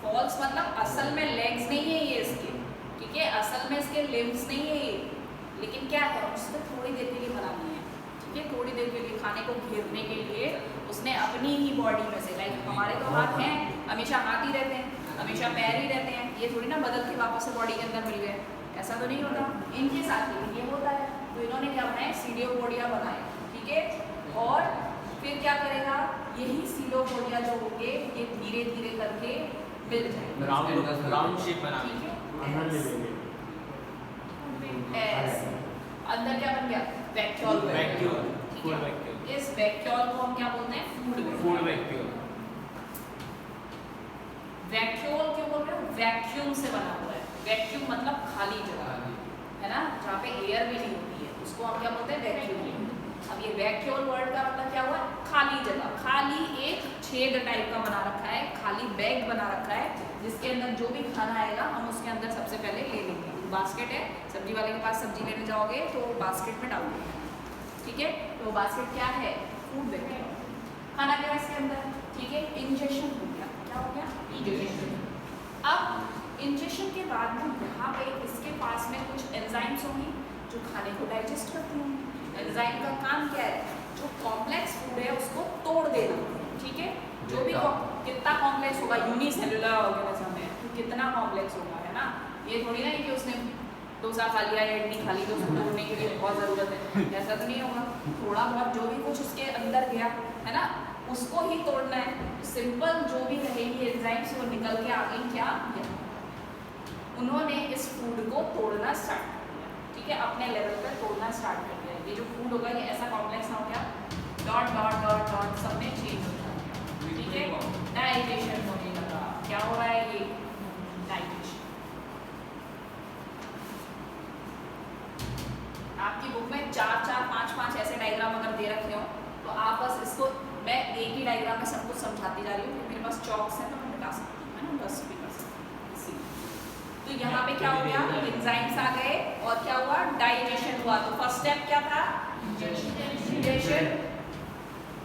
False मतलब असल में लेग्स नहीं है ये इसके, ठीक है, असल में इसके लिम्स नहीं है ये, लेकिन क्या है, उसको थोड़ी देर के लिए बनानी है, ठीक है, थोड़ी देर के लिए खाने को घेरने के लिए उसने अपनी ही बॉडी में से, लाइक हमारे तो हाथ हैं, हमेशा हाथ ही रहते हैं, हमेशा पैर ही रहते हैं, ये थोड़ी ना बदल के वापस से बॉडी के अंदर मिल गए, ऐसा तो नहीं होता इनके साथ, लेकिन ये होता है। तो इन्होंने क्या बनाया? स्यूडोपोडिया बनाया, ठीक है। और फिर क्या करेगा? यही स्यूडोपोडिया जो होंगे ये धीरे धीरे करके मिल जाएंगे, राउंड शेप बना ठीक अंदर ले है। लेंगे। ऐसे अंदर क्या बन गया? वैक्यूल। वैक्यूल, ठीक फूड है? वैक्यूल। इस वैक्यूल को हम क्या बोलते हैं? Food vacuole. वैक्यूल क्यों बोल रहे हो? वैक्यूम से बना हुआ है। वैक्यूम मतलब खाली जगह, है ना, जहाँ पे एयर भी नहीं होती है, उसको हम क्या बोलते हैं? वैक्यूम। अब ये वैक्यूल वर्ड का मतलब क्या हुआ? खाली जगह, खाली एक छेद टाइप का बना रखा है, खाली बैग बना रखा है, जिसके अंदर जो भी खाना आएगा हम उसके अंदर सबसे पहले ले लेंगे। बास्केट है, सब्जी वाले के पास सब्जी लेने जाओगे तो बास्केट में डाल देंगे, ठीक है। तो बास्केट क्या है? Food vacuum. खाना गया इसके अंदर, ठीक है, इंजेक्शन हो गया। क्या हो गया? इंजेक्शन। अब इंजेक्शन के बाद में यहाँ पे इसके पास में कुछ एंजाइम्स होंगी जो खाने को डाइजेस्ट करती होंगी। एंजाइम का काम क्या है? जो कॉम्प्लेक्स फूड है उसको तोड़ देना, ठीक है। जो भी कितना कॉम्प्लेक्स होगा, यूनिसेलुलर ऑर्गेनिज्म है तो कितना कॉम्प्लेक्स होगा, है ना। ये थोड़ी ना है कि उसने डोसा खा लिया या इडली खा ली तो उसको तोड़ने के लिए बहुत ज़रूरत है, ऐसा तो नहीं होगा। थोड़ा बहुत जो भी कुछ उसके अंदर गया, है ना, उसको ही तोड़ना है। सिंपल जो भी रहेगी एंजाइम्स वो निकल के आगे क्या किया? उन्होंने इस फूड को तोड़ना स्टार्ट कर दिया, ठीक है, अपने लेवल पर तोड़ना स्टार्ट कर दिया। ये जो फूड होगा ये ऐसा कॉम्प्लेक्स ना हो गया, डॉट डॉट डॉट डॉट सब में चेंज हो जाएगा, ठीक है, डाइजेशन होने लगा। क्या हो रहा है? ये डाइजेशन। आपकी बुक में 4 4 5 5 ऐसे डायग्राम अगर दे रखे हो तो आप बस इसको, मैं एक ही डायग्राम में सब कुछ समझाती जा रही हूँ, मेरे पास चॉक्स है तो मैं बता सकती हूँ, है ना, बस भी कर सकती हूँ। तो यहाँ पे क्या हो गया? एंजाइम्स आ गए और क्या हुआ? डाइजेशन हुआ। तो फर्स्ट स्टेप क्या था? इंजेक्शन,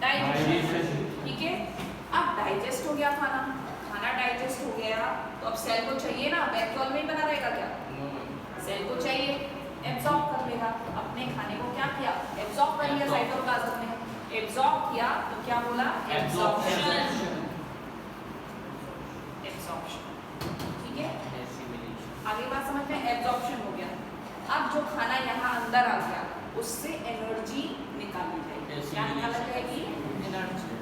डाइजेशन, ठीक है। अब डाइजेस्ट हो गया खाना, खाना डाइजेस्ट हो गया तो अब सेल को चाहिए ना, वैक्यूल में ही बना रहेगा क्या? सेल को चाहिए, एब्जॉर्ब कर लेगा। अपने खाने को क्या किया? एब्जॉर्ब कर लिया साइटोप्लाज्म ने। एब्जॉर्ब किया तो क्या बोला? एब्जॉर्प्शन, एब्जॉर्प्शन, ठीक है। आगे बात समझ में? एब्जॉर्प्शन हो गया। अब जो खाना यहाँ अंदर आ गया उससे एनर्जी निकाली जाएगी। क्या निकाला जाएगी? एनर्जी।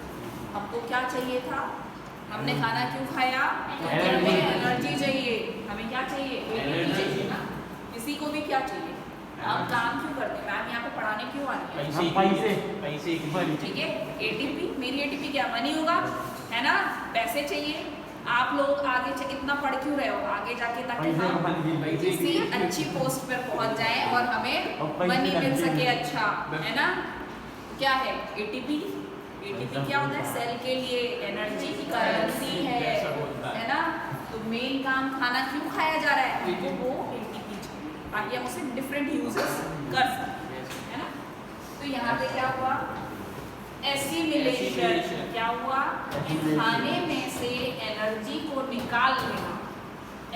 हमको क्या चाहिए था? हमने खाना क्यों खाया? क्योंकि हमें एनर्जी चाहिए। हमें क्या चाहिए? एनर्जी चाहिए ना। किसी को भी क्या चाहिए? आप काम क्यों करते हैं? मैम यहाँ पे पढ़ाने क्यों आनी है? पैसे, ठीक है। एटीपी, मेरी एटीपी क्या? मनी होगा, है ना, पैसे चाहिए। आप लोग आगे इतना पढ़ क्यों रहे हो आगे जाके, ताकि हम किसी अच्छी पोस्ट पर पहुंच जाएं और हमें मनी मिल सके अच्छा, है ना। क्या है एटीपी? एटीपी क्या होता है? सेल के लिए एनर्जी की करेंसी है ना। तो मेन काम खाना क्यों खाया जा रहा है? हमको वो एटीपी चाहिए ताकि हम उसे डिफरेंट यूजेस कर सकते, है ना। तो यहाँ पे क्या हुआ? एसिमिलेशन। क्या हुआ? खाने में से एनर्जी को निकाल लेना,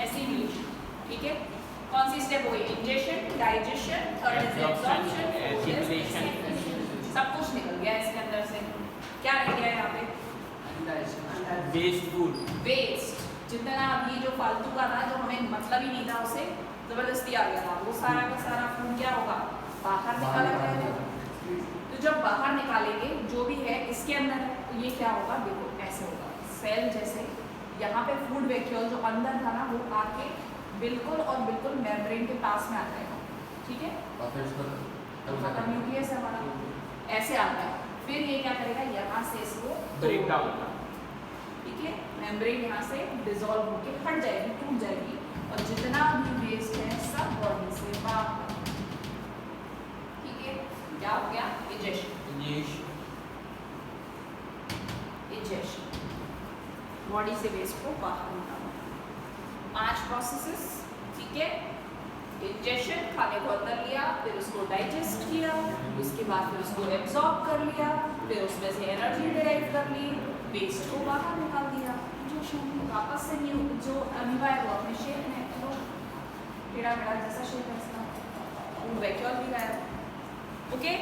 एसिमिलेशन। ठीक है, कौन सी स्टेप हुई? Ingestion, digestion, third is absorption, assimilation. सब कुछ निकल गया इसके अंदर से। क्या रह गया यहाँ पे? Waste food. वेस्ट, जितना अभी जो फालतू का था, जो हमें मतलब ही नहीं था, उसे जबरदस्ती आ गया था, वो सारा का सारा फूड क्या होगा? बाहर निकाला जाएगा। तो जब बाहर निकालेंगे जो भी है इसके अंदर है, तो ये क्या होगा? देखो ऐसे होगा, सेल जैसे यहाँ पे फूड वैक्यूल जो अंदर था ना, वो आके बिल्कुल और बिल्कुल मेम्ब्रेन के पास में आ जाएगा। ठीक है, और फिर इसको न्यूक्लियस है हमारा, ऐसे आता है। फिर ये क्या करेगा? यहाँ से इसको ब्रेक डाउन। ठीक है, मेम्ब्रेन यहाँ से डिसॉल्व होके हट जाएगी, टूट जाएगी, और जितना भी वेस्ट है सब बॉडी से बाहर। ठीक है, क्या हो गया? इजेशन, बॉडी से वेस्ट को बाहर निकालना। 5 प्रोसेसेस। ठीक है, इंजेशन, खाने को अंदर लिया, फिर उसको डाइजेस्ट किया, उसके बाद फिर उसको एब्जॉर्ब कर लिया, फिर उसमें से एनर्जी डिराइव कर ली, वेस्ट को बाहर निकाल दिया। इंजेशन, वापस से न्यू जो अमीबा है वो अपने शेप में, तो टेढ़ा मेढ़ा जैसा शेप है इसका, फूड वैक्यूल भी गायब। ओके,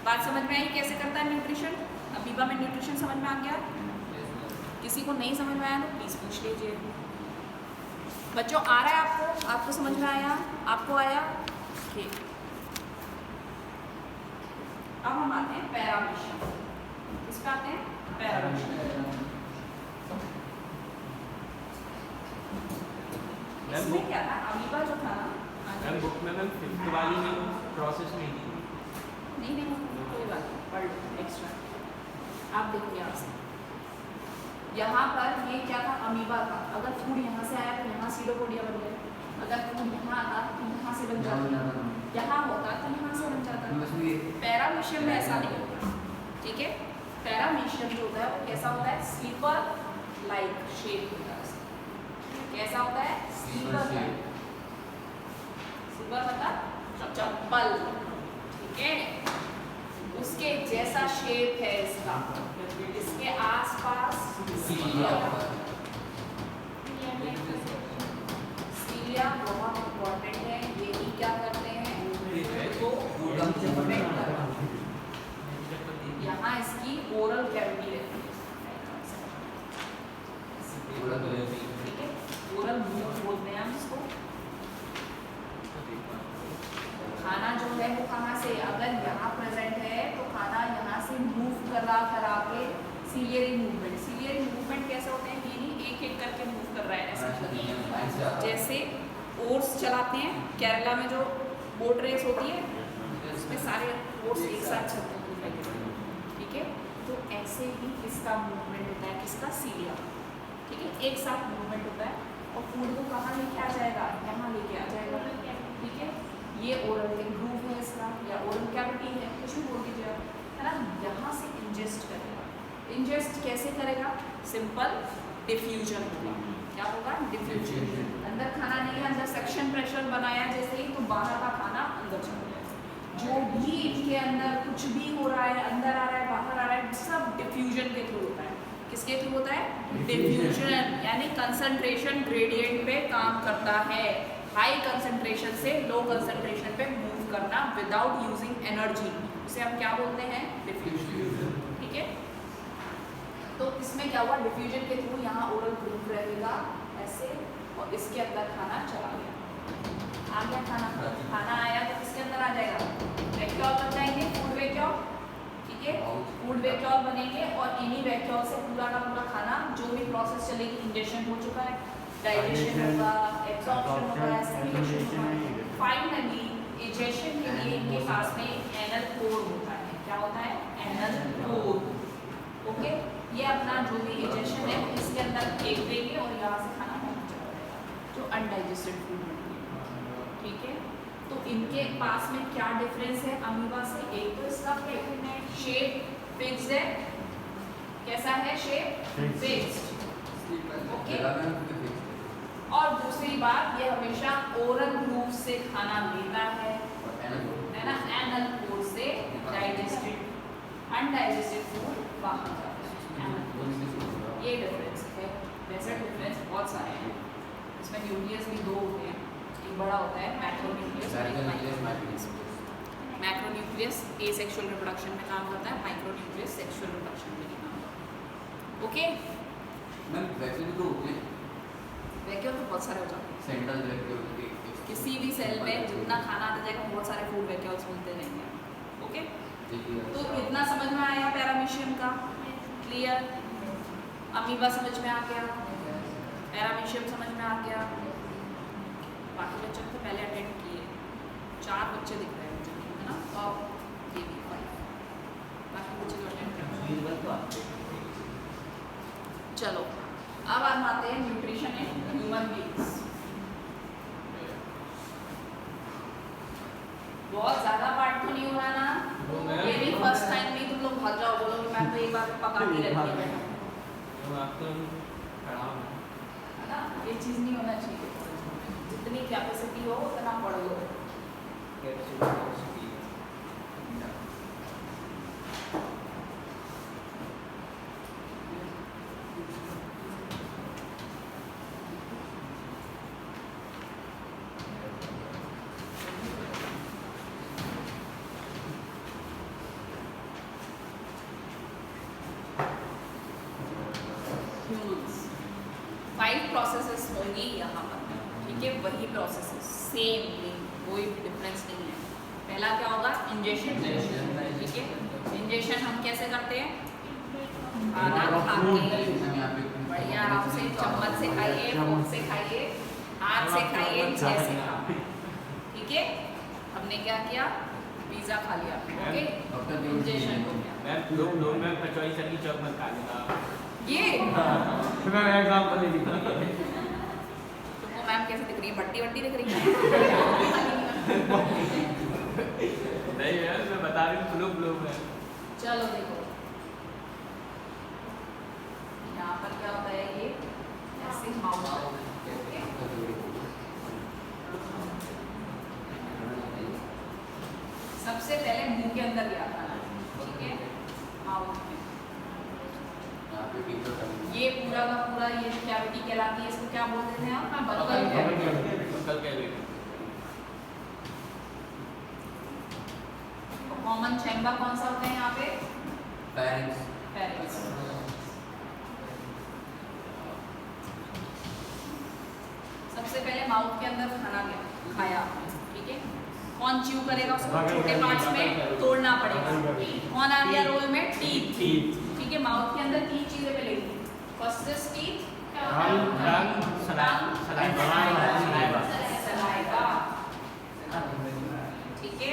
बात समझ में आई कैसे करता है न्यूट्रिशन? अमीबा में न्यूट्रिशन समझ में आ गया? किसी को नहीं समझ में आया तो प्लीज़ पूछ लीजिए। बच्चों आ रहा है आपको? आपको समझ में आया? आपको आया? ठीक। अब हम आते हैं पैरामीशियम। किस पे आते हैं? पैरामीशियम। इसमें क्या था? अमीबा जो था ना, मैम बुक में मैम 5th वाली में प्रोसेस में थी। नहीं कोई बात नहीं, पढ़ लो एक्स्ट्रा। आप देखो यहाँ से, यहाँ पर ये क्या था? अमीबा था। अगर फूड यहाँ से आया तो यहाँ सीडोपोडिया बन गया, अगर फूड यहाँ आता तो यहाँ से बन जाता, यहाँ होता तो यहाँ से बन जाता। पैरामीशियम में ऐसा नहीं होता। ठीक है, पैरामीशियम जो होता है वो कैसा होता है? स्लीपर लाइक शेप होता है। कैसा होता है? Sleeper like. स्लीपर मतलब चप्पल। ठीक है, उसके जैसा शेप है इसका, इसके आसपास सीलिया बहुत इम्पोर्टेंट है। ये ही क्या करते हैं? तो यहाँ इसकी ओरल कैविटी रहती है। ठीक है, ओरल मुंह बोलते हैं हम इसको। खाना जो है वो कहाँ से? अगर यहाँ प्रेजेंट है तो खाना यहाँ से मूव करा के सीलियरी मूवमेंट। सीलियरी मूवमेंट कैसे होते हैं? ये नहीं एक एक करके मूव कर रहा है ऐसा, जैसे ओट्स चलाते हैं केरला में, जो बोट रेस होती है उसमें सारे ओट्स एक साथ चलते हैं। ठीक है, तो ऐसे ही इसका मूवमेंट होता है। किसका? सीलिया। ठीक है, एक साथ मूवमेंट होता है और फूड को कहाँ लेके आ जाएगा? यहाँ लेके आ जाएगा। ठीक है, ये ओरल ग्रूव है इसका, या ओरल कैविटी है, कुछ भी बोल दीजिए आप, है ना। यहाँ से इंजेस्ट करेगा। इंजेस्ट कैसे करेगा? सिंपल डिफ्यूजन होगा। क्या होगा? डिफ्यूजन। अंदर खाना नहीं है, अंदर सक्शन प्रेशर बनाया जैसे ही, तो बाहर का खाना अंदर चला जाएगा। जो भी इनके अंदर कुछ भी हो रहा है, अंदर आ रहा है, बाहर आ रहा है, सब डिफ्यूजन के थ्रू होता है। किसके थ्रू होता है? डिफ्यूजन, यानी कंसंट्रेशन ग्रेडियंट पे काम करता है। हाई कंसंट्रेशन से लो कंसंट्रेशन पे मूव करना विदाउट यूजिंग एनर्जी, उसे हम क्या बोलते हैं? डिफ्यूजन। ठीक है, तो इसमें क्या हुआ? डिफ्यूजन के थ्रू यहाँ ओरल ग्रूव रहेगा ऐसे, और इसके अंदर खाना चला गया। आ गया खाना आया तो किसके अंदर आ जाएगा? वैक्यूल बन जाएंगे, फूड वैक्यूल। ठीक है, फूड वैक्यूल बनेंगे, और इन्हीं वैक्यूल से पूरा का पूरा खाना जो भी प्रोसेस चलेगी, इंजेशन हो चुका है, डाइजेशन होगा, एब्जॉर्प्शन होगा, एसिमिलेशन होगा, फाइनली इजेशन के लिए इनके पास में एनल कोर होता है। क्या होता है? Anal core. ओके, ये अपना जो भी डाइजेशन है इसके अंदर फेंक देंगे और यहाँ से खाना पहुँच जाएगा, जो अनडाइजेस्टेड फूड बनेंगे। ठीक है, तो इनके पास में क्या डिफरेंस है अमीबा से? एक तो इसका शेप फिक्स्ड है, कैसा है शेप? फिक्स्ड। ओके, और दूसरी बात ये हमेशा ओरल रूट से खाना लेता है ना, एनल पोर से डाइजेस्टेड अनडाइजेस्टेड फूड बाहर जाता है। ये डिफरेंस है। वैसे डिफरेंस बहुत सारे हैं, इसमें न्यूक्लियस भी दो होते हैं, एक बड़ा होता है मैक्रोन्यूक्लियस और एक माइक्रोन्यूक्लियस। मैक्रोन्यूक्लियस एसेक्सुअल रिप्रोडक्शन में काम करता है, माइक्रोन्यूक्लियस सेक्सुअल रिप्रोडक्शन में काम करता है। ओके, मैम वैक्यूल तो होते हैं, वैक्यूल तो बहुत सारे हो जाते हैं। सेंट्रल वैक्यूल किसी भी सेल में जितना खाना आता जाएगा बहुत सारे फूड वैक्यूल्स मिलते रहेंगे। ओके, तो इतना समझ में आया पैरामीशियम का? क्लियर? अमीबा समझ में आ गया, पैरामीशियम समझ में आ गया। बाकी बच्चों तो पहले अटेंड किए, 4 बच्चे दिख रहे हैं मुझे, है ना? और ये भी 5, बाकी बच्चे तो अटेंड। चलो अब हम आते हैं न्यूट्रिशन इन ह्यूमन बीइंग्स। बहुत ज्यादा पार्ट तो नहीं हो रहा ना, ये भी फर्स्ट टाइम भी तुम लोग भाग जाओ, बोलो कि मैं तो एक बार पकाती रहती है, है ना? ये चीज़ नहीं होना चाहिए। जितनी कैपेसिटी हो उतना पढ़ लो। ह्यूमन्स 5 प्रोसेसेस होंगी यहाँ पर, ठीक है? वही प्रोसेसेस सेम, कोई डिफरेंस नहीं है। पहला क्या होगा? इंजेक्शन। ठीक है, इंजेक्शन हम कैसे करते हैं? खाना खा के बढ़िया आराम से चम्मच से खाइए, फोक से खाइए, हाथ से खाइए, जैसे खाओ। ठीक है, हमने क्या किया? पिज़्ज़ा खा लिया। ओके, इंजेक्शन हो गया। मैं कचौड़ी सर की चौक मत खा लेना। ये मैं एग्जांपल नहीं दिखा। तुमको मैम कैसे दिख रही है? बट्टी बट्टी दिख रही है? नहीं यार, मैं बता रही हूँ फ्लो में। चलो देखो, यहाँ पर क्या होता है? ये ऐसे माउथ, सबसे पहले मुंह के अंदर गया खाना, ठीक है? माउथ में ये पूरा का पूरा ये कैविटी कहलाती है, इसको क्या बोलते थे आप? Buccal cavity. कॉमन चैम्बर कौन सा होता है यहाँ पे? फेरिंक्स। सबसे पहले माउथ के अंदर खाना गया, खाया आपने, ठीक है? कौन च्यू करेगा उसको? छोटे पार्ट्स में तोड़ना पड़ेगा। कौन आ गया रोल में? टीथ। ठीक है, माउथ के अंदर 3 चीजें मिलेगी। फर्स्ट इज टीथ, सलाइवा, ठीक है?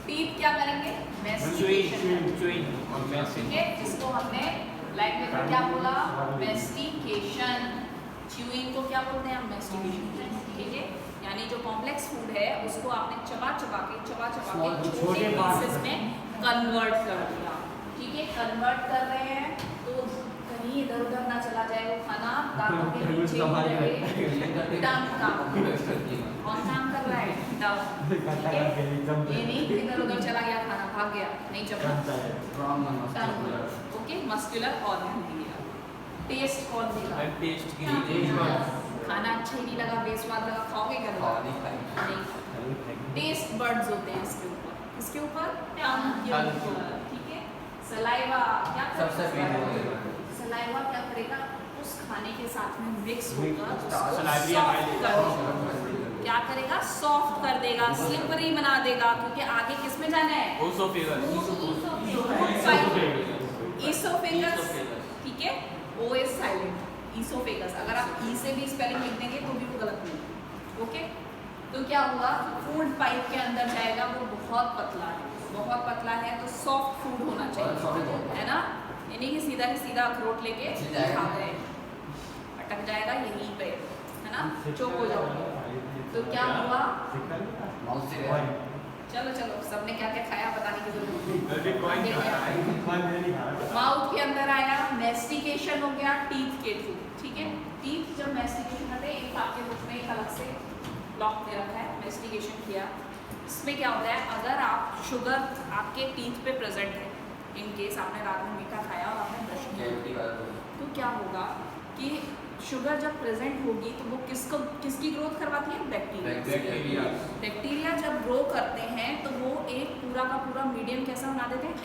टीथ क्या करेंगे? मैस्टिकेशन, ठीक है? जिसको हमने लैंग्वेज में क्या बोला? मैस्टिकेशन। च्यूइंग को क्या बोलते हैं हम? मैस्टिकेशन। ठीक है, यानी जो कॉम्प्लेक्स फूड है उसको आपने चबा चबा के छोटे पीसेस में कन्वर्ट कर दिया। ठीक है, कन्वर्ट कर रहे हैं तो कहीं इधर उधर ना चला जाए वो खाना, दांतों के नीचे ही रहे। डंग काम, कौन काम कर रहा है? डंग। ठीक है, ये नहीं इधर उधर चला गया खाना, भाग गया, नहीं चबा। ओके, मस्कुलर ऑर्गन दिया। टेस्ट कौन देगा? टेस्ट के लिए खाना अच्छा ही नहीं लगा, बेस्वाद लगा, खाओगे क्या? नहीं। टेस्ट बर्ड्स होते हैं इसके ऊपर, इसके ऊपर टंग के ऊपर, ठीक है? सलाइवा क्या करेगा? सलाइवा क्या करेगा? उस खाने के साथ में मिक्स होकर क्या करेगा? सॉफ्ट कर देगा, स्लिपरी बना देगा, क्योंकि आगे किस में जाना है? ईसोफेगस, ठीक है? O is silent, oesophagus. अगर आप ई से भी स्पेलिंग लिख देंगे तो भी वो गलत नहीं है। ओके, तो क्या हुआ? फूड पाइप के अंदर जाएगा, वो बहुत पतला है, बहुत पतला है तो सॉफ्ट फूड होना चाहिए, है ना। यानी कि सीधा अखरोट लेके खा गए, अटक जाएगा यहीं पे, है ना, चोक हो जाओगे। तो क्या हुआ, माउथ से गया। चलो सबने क्या क्या खाया बताने की जरूरत नहीं। माउथ के अंदर आया, मैस्टिकेशन हो गया टीथ के थ्रू, ठीक है। टीथ जब मैस्टिकेशन करते हैं, एक आपके मुख में एक अलग से ब्लॉक दे रखा है, मैस्टिकेशन किया। इसमें क्या होता है, अगर आप शुगर आपके टीथ पे प्रेजेंट है, इन केस आपने रात में मीठा खाया और आपने ब्रश किया, तो क्या होगा कि शुगर जब प्रेजेंट होगी तो वो किसकी ग्रोथ करवाती है, बैक्टीरिया। बैक्टीरिया जब ग्रो करते हैं तो वो एक पूरा का पूरा मीडियम कैसा बना देते हैं,